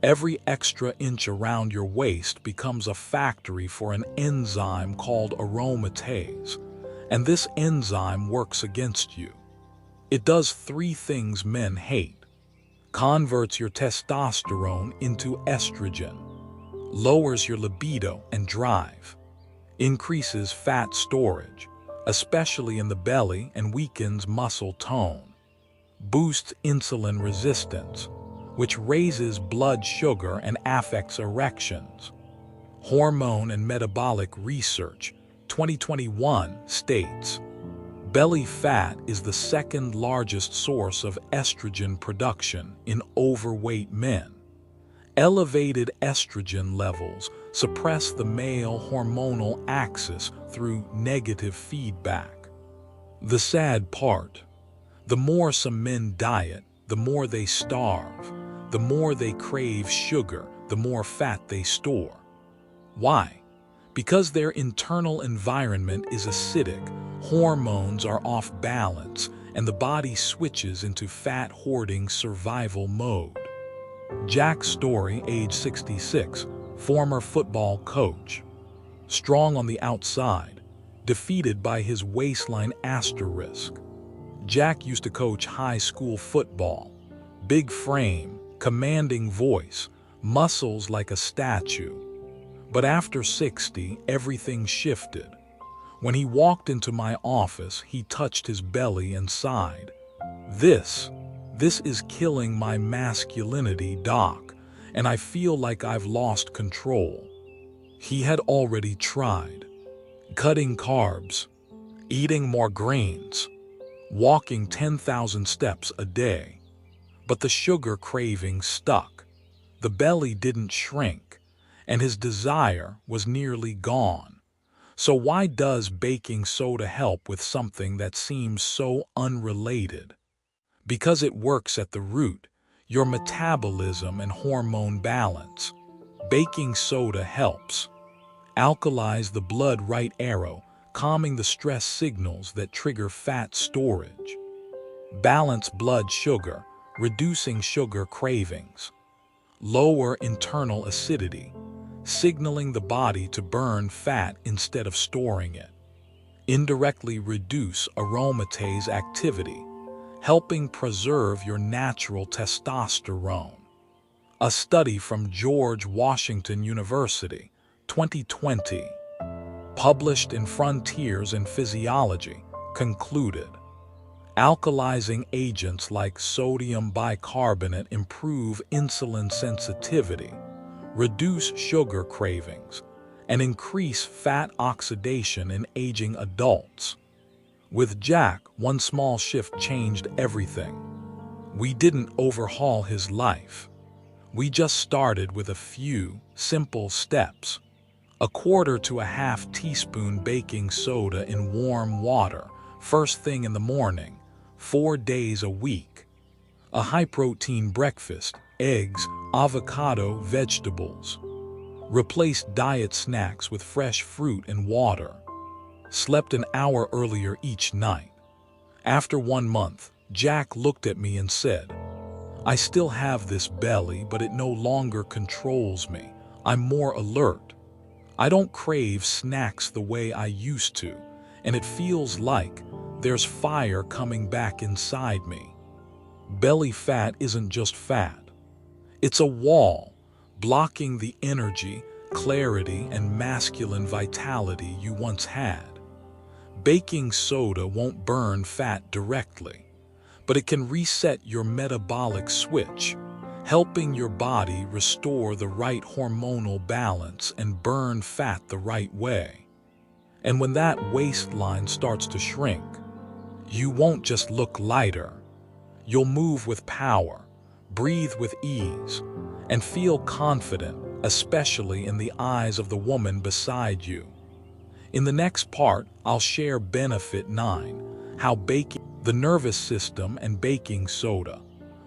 Every extra inch around your waist becomes a factory for an enzyme called aromatase, and this enzyme works against you. It does 3 things men hate: converts your testosterone into estrogen, lowers your libido and drive, increases fat storage, especially in the belly, and weakens muscle tone, boosts insulin resistance, which raises blood sugar and affects erections. Hormone and Metabolic Research 2021 states, belly fat is the second largest source of estrogen production in overweight men. Elevated estrogen levels suppress the male hormonal axis through negative feedback. The sad part: the more some men diet, the more they starve, the more they crave sugar, the more fat they store. Why? Because their internal environment is acidic, hormones are off balance, and the body switches into fat-hoarding survival mode. Jack Story, age 66, former football coach. Strong on the outside, defeated by his waistline asterisk. Jack used to coach high school football. Big frame, commanding voice, muscles like a statue. But after 60, everything shifted. When he walked into my office, he touched his belly and sighed. This is killing my masculinity, doc, and I feel like I've lost control. He had already tried cutting carbs, eating more grains, walking 10,000 steps a day. But the sugar craving stuck. The belly didn't shrink, and his desire was nearly gone. So why does baking soda help with something that seems so unrelated? Because it works at the root, your metabolism and hormone balance. Baking soda helps alkalize the blood right arrow, calming the stress signals that trigger fat storage. Balance blood sugar, reducing sugar cravings. Lower internal acidity, signaling the body to burn fat instead of storing it. Indirectly reduce aromatase activity, helping preserve your natural testosterone. A study from George Washington University, 2020, published in Frontiers in Physiology, concluded alkalizing agents like sodium bicarbonate improve insulin sensitivity, reduce sugar cravings, and increase fat oxidation in aging adults. With Jack, one small shift changed everything. We didn't overhaul his life. We just started with a few simple steps. A quarter to a half teaspoon baking soda in warm water, first thing in the morning, 4 days a week. A high-protein breakfast, eggs, avocado, vegetables. Replace diet snacks with fresh fruit and water. Slept an hour earlier each night. After 1 month, Jack looked at me and said, "I still have this belly, but it no longer controls me. I'm more alert. I don't crave snacks the way I used to, and it feels like there's fire coming back inside me." Belly fat isn't just fat. It's a wall blocking the energy, clarity, and masculine vitality you once had. Baking soda won't burn fat directly, but it can reset your metabolic switch, helping your body restore the right hormonal balance and burn fat the right way. And when that waistline starts to shrink, you won't just look lighter. You'll move with power, breathe with ease, and feel confident, especially in the eyes of the woman beside you. In the next part, I'll share benefit 9, how baking the nervous system and baking soda.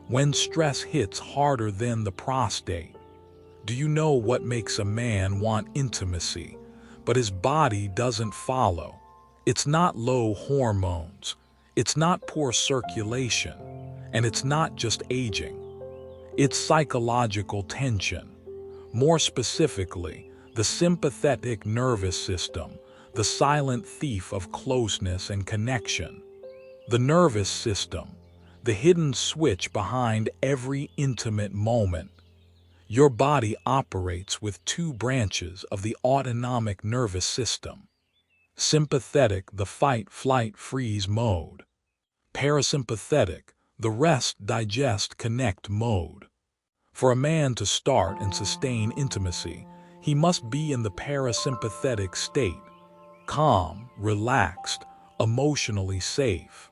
When stress hits harder than the prostate. Do you know what makes a man want intimacy, but his body doesn't follow? It's not low hormones, it's not poor circulation, and it's not just aging. It's psychological tension. More specifically, the sympathetic nervous system, the silent thief of closeness and connection. The nervous system, the hidden switch behind every intimate moment. Your body operates with 2 branches of the autonomic nervous system. Sympathetic, the fight, flight, freeze mode. Parasympathetic, the rest, digest, connect mode. For a man to start and sustain intimacy, he must be in the parasympathetic state, calm, relaxed, emotionally safe.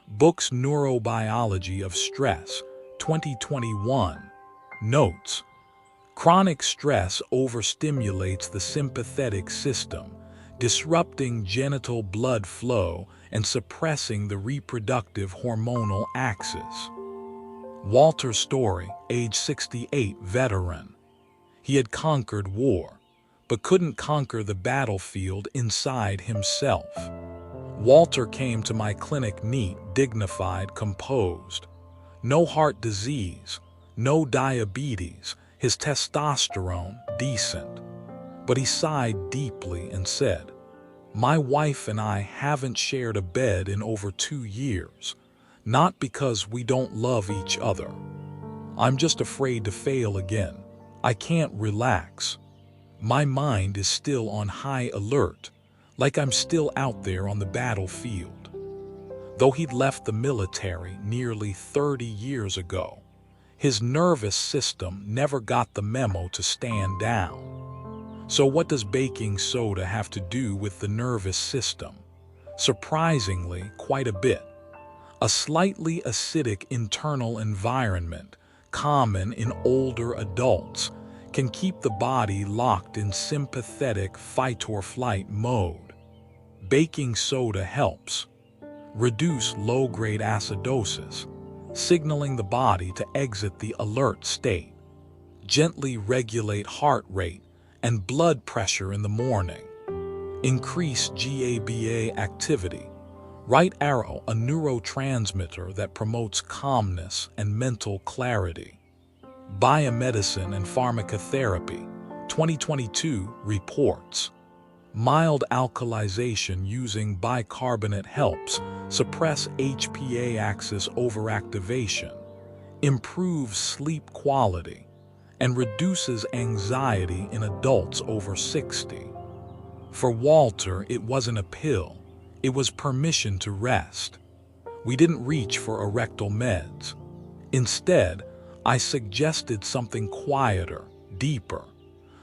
Book's Neurobiology of Stress, 2021, notes, chronic stress overstimulates the sympathetic system, disrupting genital blood flow and suppressing the reproductive hormonal axis. Walter Story, age 68, veteran. He had conquered war, but couldn't conquer the battlefield inside himself. Walter came to my clinic neat, dignified, composed. No heart disease, no diabetes, his testosterone decent. But he sighed deeply and said, "My wife and I haven't shared a bed in over 2 years, not because we don't love each other. I'm just afraid to fail again. I can't relax. My mind is still on high alert, like I'm still out there on the battlefield. Though he'd left the military nearly 30 years ago, his nervous system never got the memo to stand down. So what does baking soda have to do with the nervous system? Surprisingly, quite a bit. A slightly acidic internal environment, common in older adults, can keep the body locked in sympathetic fight-or-flight mode. Baking soda helps reduce low-grade acidosis, signaling the body to exit the alert state, gently regulate heart rate and blood pressure in the morning, increase GABA activity, right arrow, a neurotransmitter that promotes calmness and mental clarity. Biomedicine and Pharmacotherapy, 2022 reports. Mild alkalization using bicarbonate helps suppress HPA axis overactivation, improves sleep quality, and reduces anxiety in adults over 60. For Walter, it wasn't a pill, it was permission to rest. We didn't reach for erectile meds. Instead, I suggested something quieter, deeper.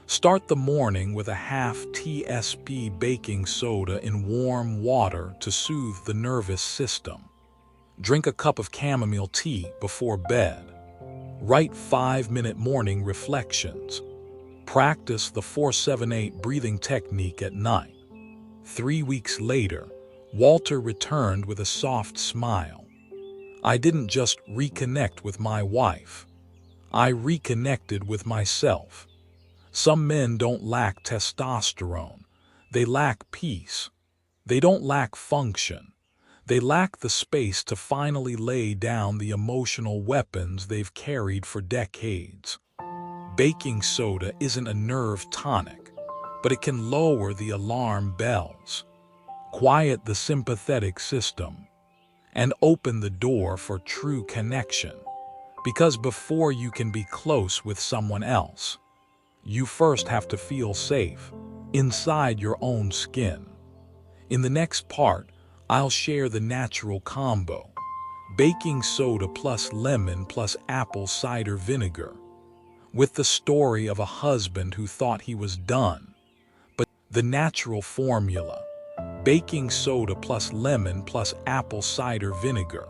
Start the morning with a half TSP baking soda in warm water to soothe the nervous system. Drink a cup of chamomile tea before bed. Write 5-minute morning reflections. Practice the 4-7-8 breathing technique at night. 3 weeks later, Walter returned with a soft smile. I didn't just reconnect with my wife. I reconnected with myself. Some men don't lack testosterone. They lack peace. They don't lack function. They lack the space to finally lay down the emotional weapons they've carried for decades. Baking soda isn't a nerve tonic, but it can lower the alarm bells, quiet the sympathetic system, and open the door for true connection. Because before you can be close with someone else, you first have to feel safe, inside your own skin. In the next part, I'll share the natural combo: baking soda plus lemon plus apple cider vinegar, with the story of a husband who thought he was done. But the natural formula: baking soda plus lemon plus apple cider vinegar,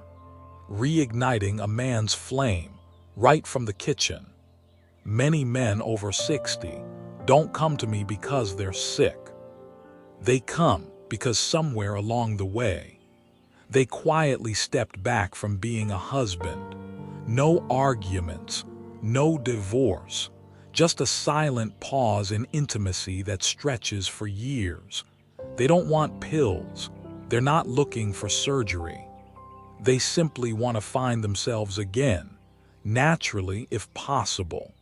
reigniting a man's flame right from the kitchen. Many men over 60 don't come to me because they're sick. They come because somewhere along the way, they quietly stepped back from being a husband. No arguments, no divorce, just a silent pause in intimacy that stretches for years. They don't want pills. They're not looking for surgery. They simply want to find themselves again, naturally if possible.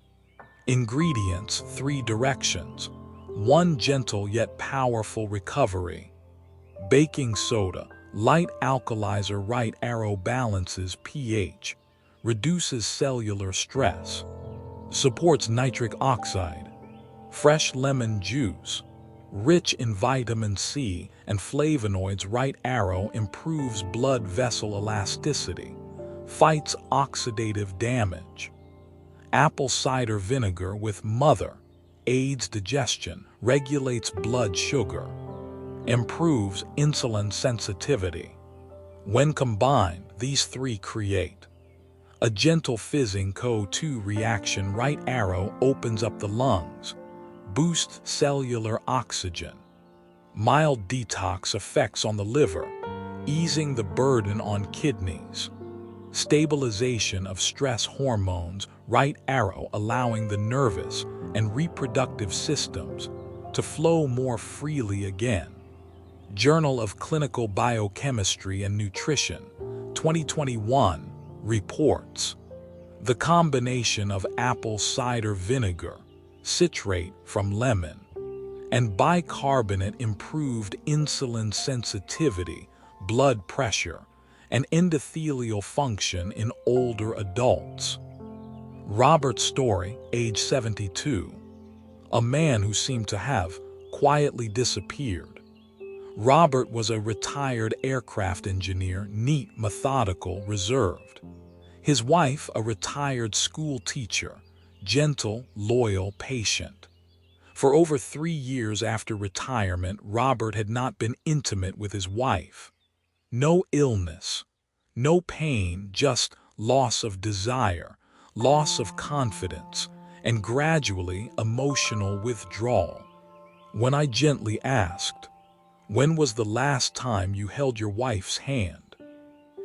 Ingredients: 3 directions. 1 gentle yet powerful recovery. Baking soda, light alkalizer, right arrow, balances pH, reduces cellular stress, supports nitric oxide. Fresh lemon juice, rich in vitamin C and flavonoids, right arrow, improves blood vessel elasticity, fights oxidative damage. Apple cider vinegar with mother, aids digestion, regulates blood sugar, improves insulin sensitivity. When combined, these 3 create a gentle fizzing CO2 reaction. Right arrow opens up the lungs, boosts cellular oxygen. Mild detox effects on the liver, easing the burden on kidneys. Stabilization of stress hormones. Right arrow, allowing the nervous and reproductive systems to flow more freely again. Journal of Clinical Biochemistry and Nutrition, 2021 reports. The combination of apple cider vinegar, citrate from lemon, and bicarbonate improved insulin sensitivity, blood pressure, and endothelial function in older adults. Robert Story, age 72. A man who seemed to have quietly disappeared. Robert was a retired aircraft engineer, neat, methodical, reserved. His wife, a retired school teacher, gentle, loyal, patient. For over 3 years after retirement, Robert had not been intimate with his wife. No illness, no pain, just loss of desire, loss of confidence, and gradually emotional withdrawal. When I gently asked, "When was the last time you held your wife's hand?"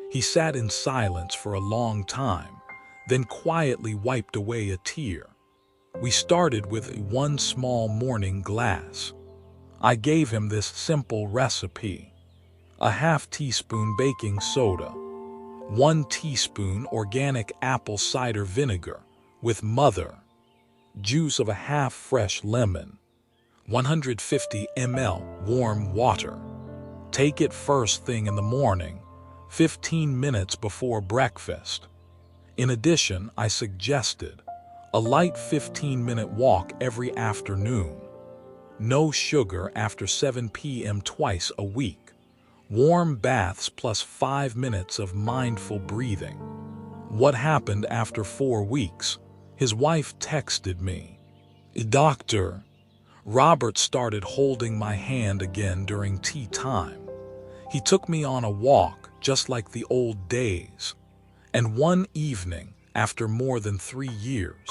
he sat in silence for a long time, then quietly wiped away a tear. We started with one small morning glass. I gave him this simple recipe: a half teaspoon baking soda, 1 teaspoon organic apple cider vinegar with mother, juice of a half fresh lemon, 150 ml warm water. Take it first thing in the morning, 15 minutes before breakfast. In addition, I suggested a light 15-minute walk every afternoon. No sugar after 7 p.m. twice a week. Warm baths plus 5 minutes of mindful breathing. What happened after 4 weeks? His wife texted me, "Doctor, Robert started holding my hand again during tea time. He took me on a walk just like the old days. And one evening, after more than 3 years,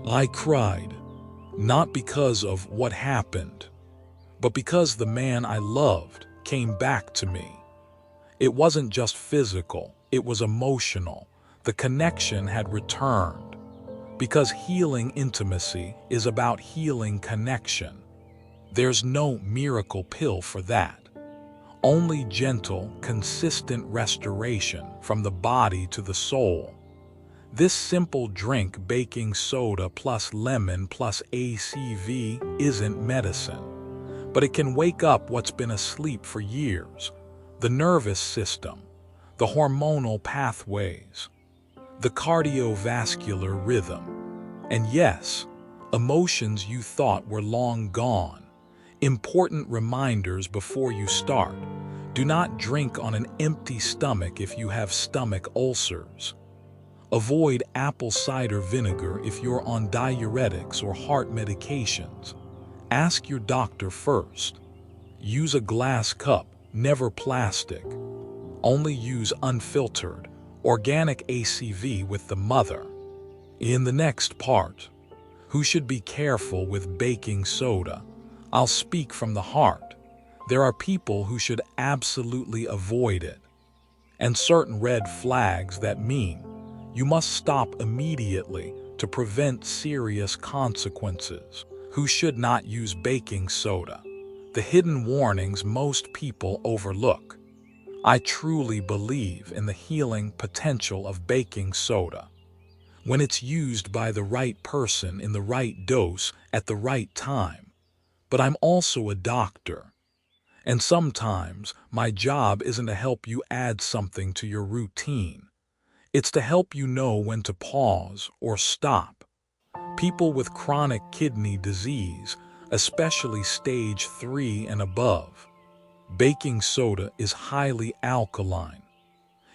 I cried, not because of what happened, but because the man I loved came back to me. It wasn't just physical, it was emotional. The connection had returned. Because healing intimacy is about healing connection. There's no miracle pill for that. Only gentle, consistent restoration from the body to the soul. This simple drink, baking soda plus lemon plus ACV, isn't medicine, but it can wake up what's been asleep for years: the nervous system, the hormonal pathways, the cardiovascular rhythm, and yes, emotions you thought were long gone. Important reminders before you start: do not drink on an empty stomach if you have stomach ulcers. Avoid apple cider vinegar if you're on diuretics or heart medications. Ask your doctor first. Use a glass cup, never plastic. Only use unfiltered, organic ACV with the mother. In the next part, who should be careful with baking soda? I'll speak from the heart. There are people who should absolutely avoid it, and certain red flags that mean you must stop immediately to prevent serious consequences. Who should not use baking soda? The hidden warnings most people overlook. I truly believe in the healing potential of baking soda when it's used by the right person in the right dose at the right time. But I'm also a doctor, and sometimes my job isn't to help you add something to your routine. It's to help you know when to pause or stop. People with chronic kidney disease, especially stage 3 and above, baking soda is highly alkaline.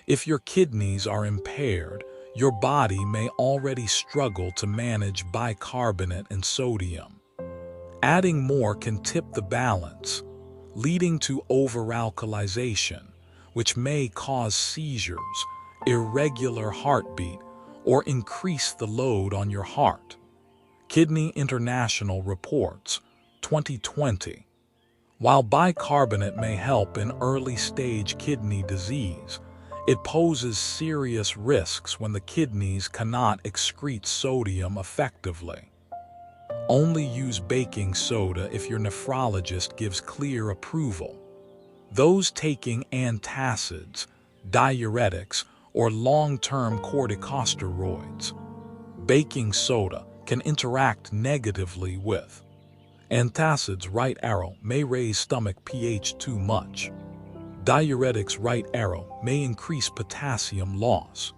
If your kidneys are impaired, your body may already struggle to manage bicarbonate and sodium. Adding more can tip the balance, leading to over-alkalization, which may cause seizures, irregular heartbeat, or increase the load on your heart. Kidney International reports, 2020. While bicarbonate may help in early-stage kidney disease, it poses serious risks when the kidneys cannot excrete sodium effectively. Only use baking soda if your nephrologist gives clear approval. Those taking antacids, diuretics, or long-term corticosteroids, baking soda can interact negatively with. Antacids, right arrow, may raise stomach pH too much. Diuretics, right arrow, may increase potassium loss.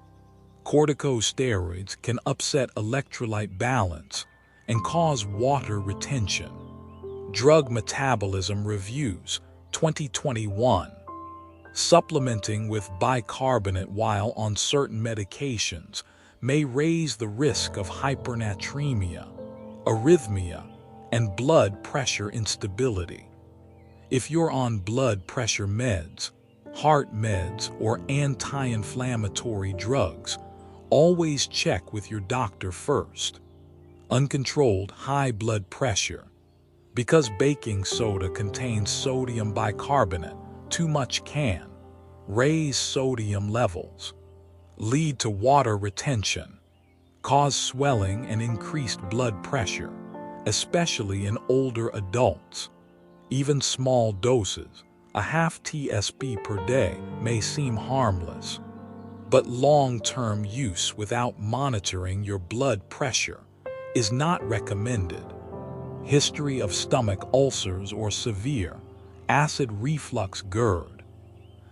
Corticosteroids can upset electrolyte balance and cause water retention. Drug Metabolism Reviews, 2021. Supplementing with bicarbonate while on certain medications may raise the risk of hypernatremia, arrhythmia, and blood pressure instability. If you're on blood pressure meds, heart meds, or anti-inflammatory drugs, always check with your doctor first. Uncontrolled high blood pressure. Because baking soda contains sodium bicarbonate, too much can raise sodium levels, lead to water retention, cause swelling and increased blood pressure, especially in older adults. Even small doses, a half TSP per day, may seem harmless. But long-term use without monitoring your blood pressure is not recommended. History of stomach ulcers or severe acid reflux GERD.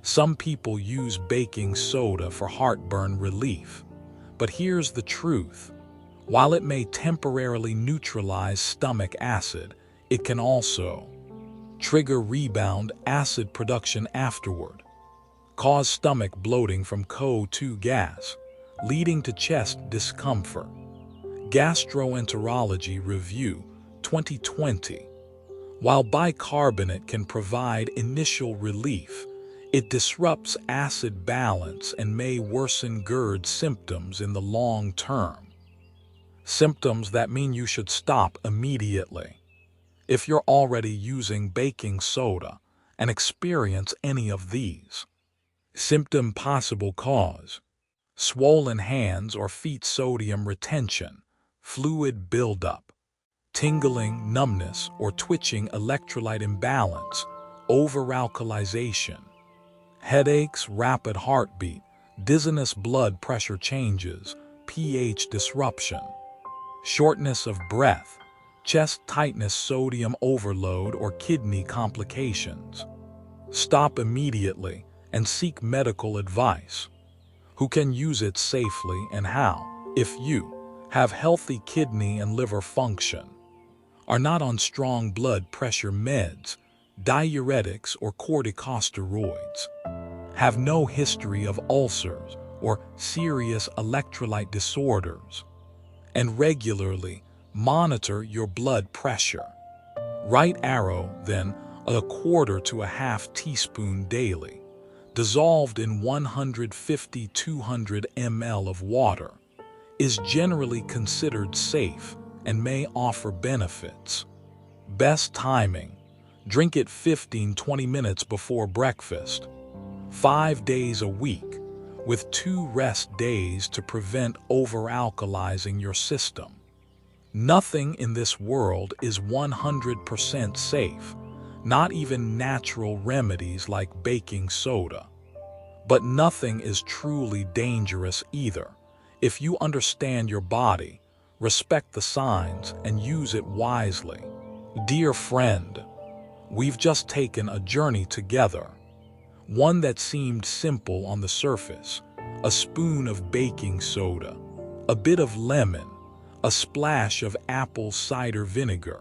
Some people use baking soda for heartburn relief. But here's the truth. While it may temporarily neutralize stomach acid, it can also trigger rebound acid production afterward, cause stomach bloating from CO2 gas, leading to chest discomfort. Gastroenterology Review, 2020. While bicarbonate can provide initial relief, it disrupts acid balance and may worsen GERD symptoms in the long term. Symptoms that mean you should stop immediately. If you're already using baking soda and experience any of these. Symptom possible cause: swollen hands or feet, sodium retention, fluid buildup, tingling, numbness or twitching, electrolyte imbalance, over-alkalization, headaches, rapid heartbeat, dizziness, blood pressure changes, pH disruption, shortness of breath, chest tightness, sodium overload or kidney complications. Stop immediately and seek medical advice. Who can use it safely and how? If you have healthy kidney and liver function, are not on strong blood pressure meds, diuretics or corticosteroids, have no history of ulcers or serious electrolyte disorders, and regularly monitor your blood pressure. Right arrow, then, a quarter to a half teaspoon daily, dissolved in 150-200 ml of water, is generally considered safe and may offer benefits. Best timing: drink it 15-20 minutes before breakfast, 5 days a week, with 2 rest days to prevent over-alkalizing your system. Nothing in this world is 100% safe, not even natural remedies like baking soda. But nothing is truly dangerous either, if you understand your body, respect the signs, and use it wisely. Dear friend, we've just taken a journey together. One that seemed simple on the surface: a spoon of baking soda, a bit of lemon, a splash of apple cider vinegar.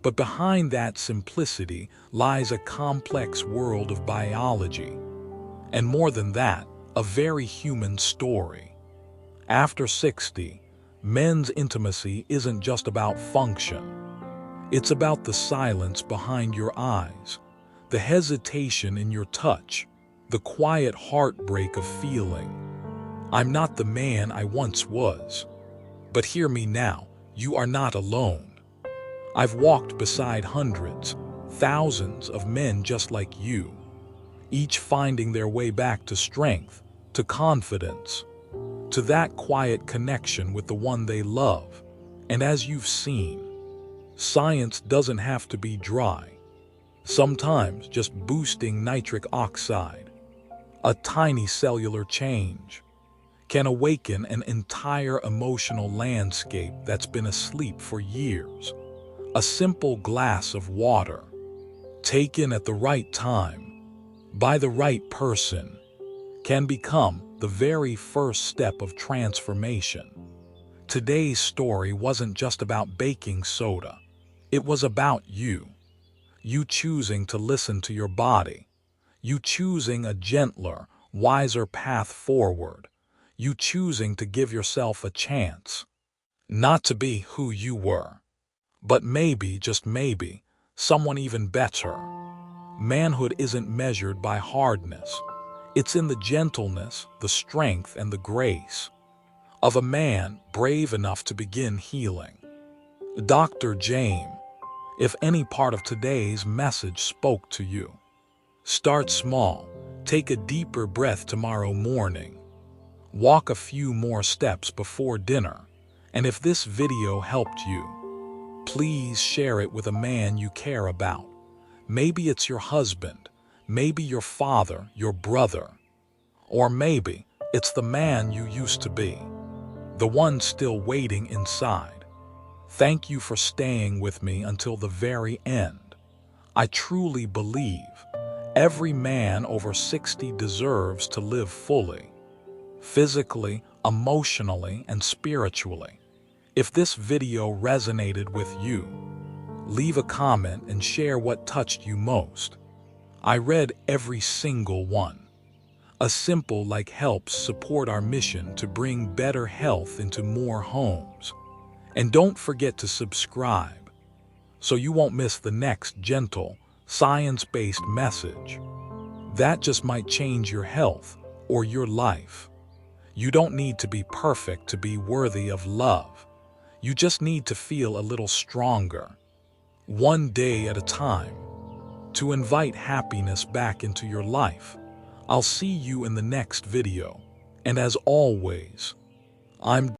But behind that simplicity lies a complex world of biology. And more than that, a very human story. After 60, men's intimacy isn't just about function. It's about the silence behind your eyes, the hesitation in your touch, the quiet heartbreak of feeling, I'm not the man I once was. But hear me now, you are not alone. I've walked beside hundreds, thousands of men just like you, each finding their way back to strength, to confidence, to that quiet connection with the one they love. And as you've seen, science doesn't have to be dry. Sometimes just boosting nitric oxide, a tiny cellular change, can awaken an entire emotional landscape that's been asleep for years. A simple glass of water, taken at the right time, by the right person, can become the very first step of transformation. Today's story wasn't just about baking soda. It was about you. You choosing to listen to your body. You choosing a gentler, wiser path forward. You choosing to give yourself a chance. Not to be who you were, but maybe, just maybe, someone even better. Manhood isn't measured by hardness. It's in the gentleness, the strength, and the grace of a man brave enough to begin healing. Dr. Jame, if any part of today's message spoke to you, start small. Take a deeper breath tomorrow morning. Walk a few more steps before dinner. And if this video helped you, please share it with a man you care about. Maybe it's your husband, maybe your father, your brother, or maybe it's the man you used to be, the one still waiting inside. Thank you for staying with me until the very end. I truly believe every man over 60 deserves to live fully, physically, emotionally, and spiritually. If this video resonated with you, leave a comment and share what touched you most. I read every single one. A simple like helps support our mission to bring better health into more homes. And don't forget to subscribe so you won't miss the next gentle, science-based message that just might change your health or your life. You don't need to be perfect to be worthy of love. You just need to feel a little stronger, one day at a time, to invite happiness back into your life. I'll see you in the next video. And as always, I'm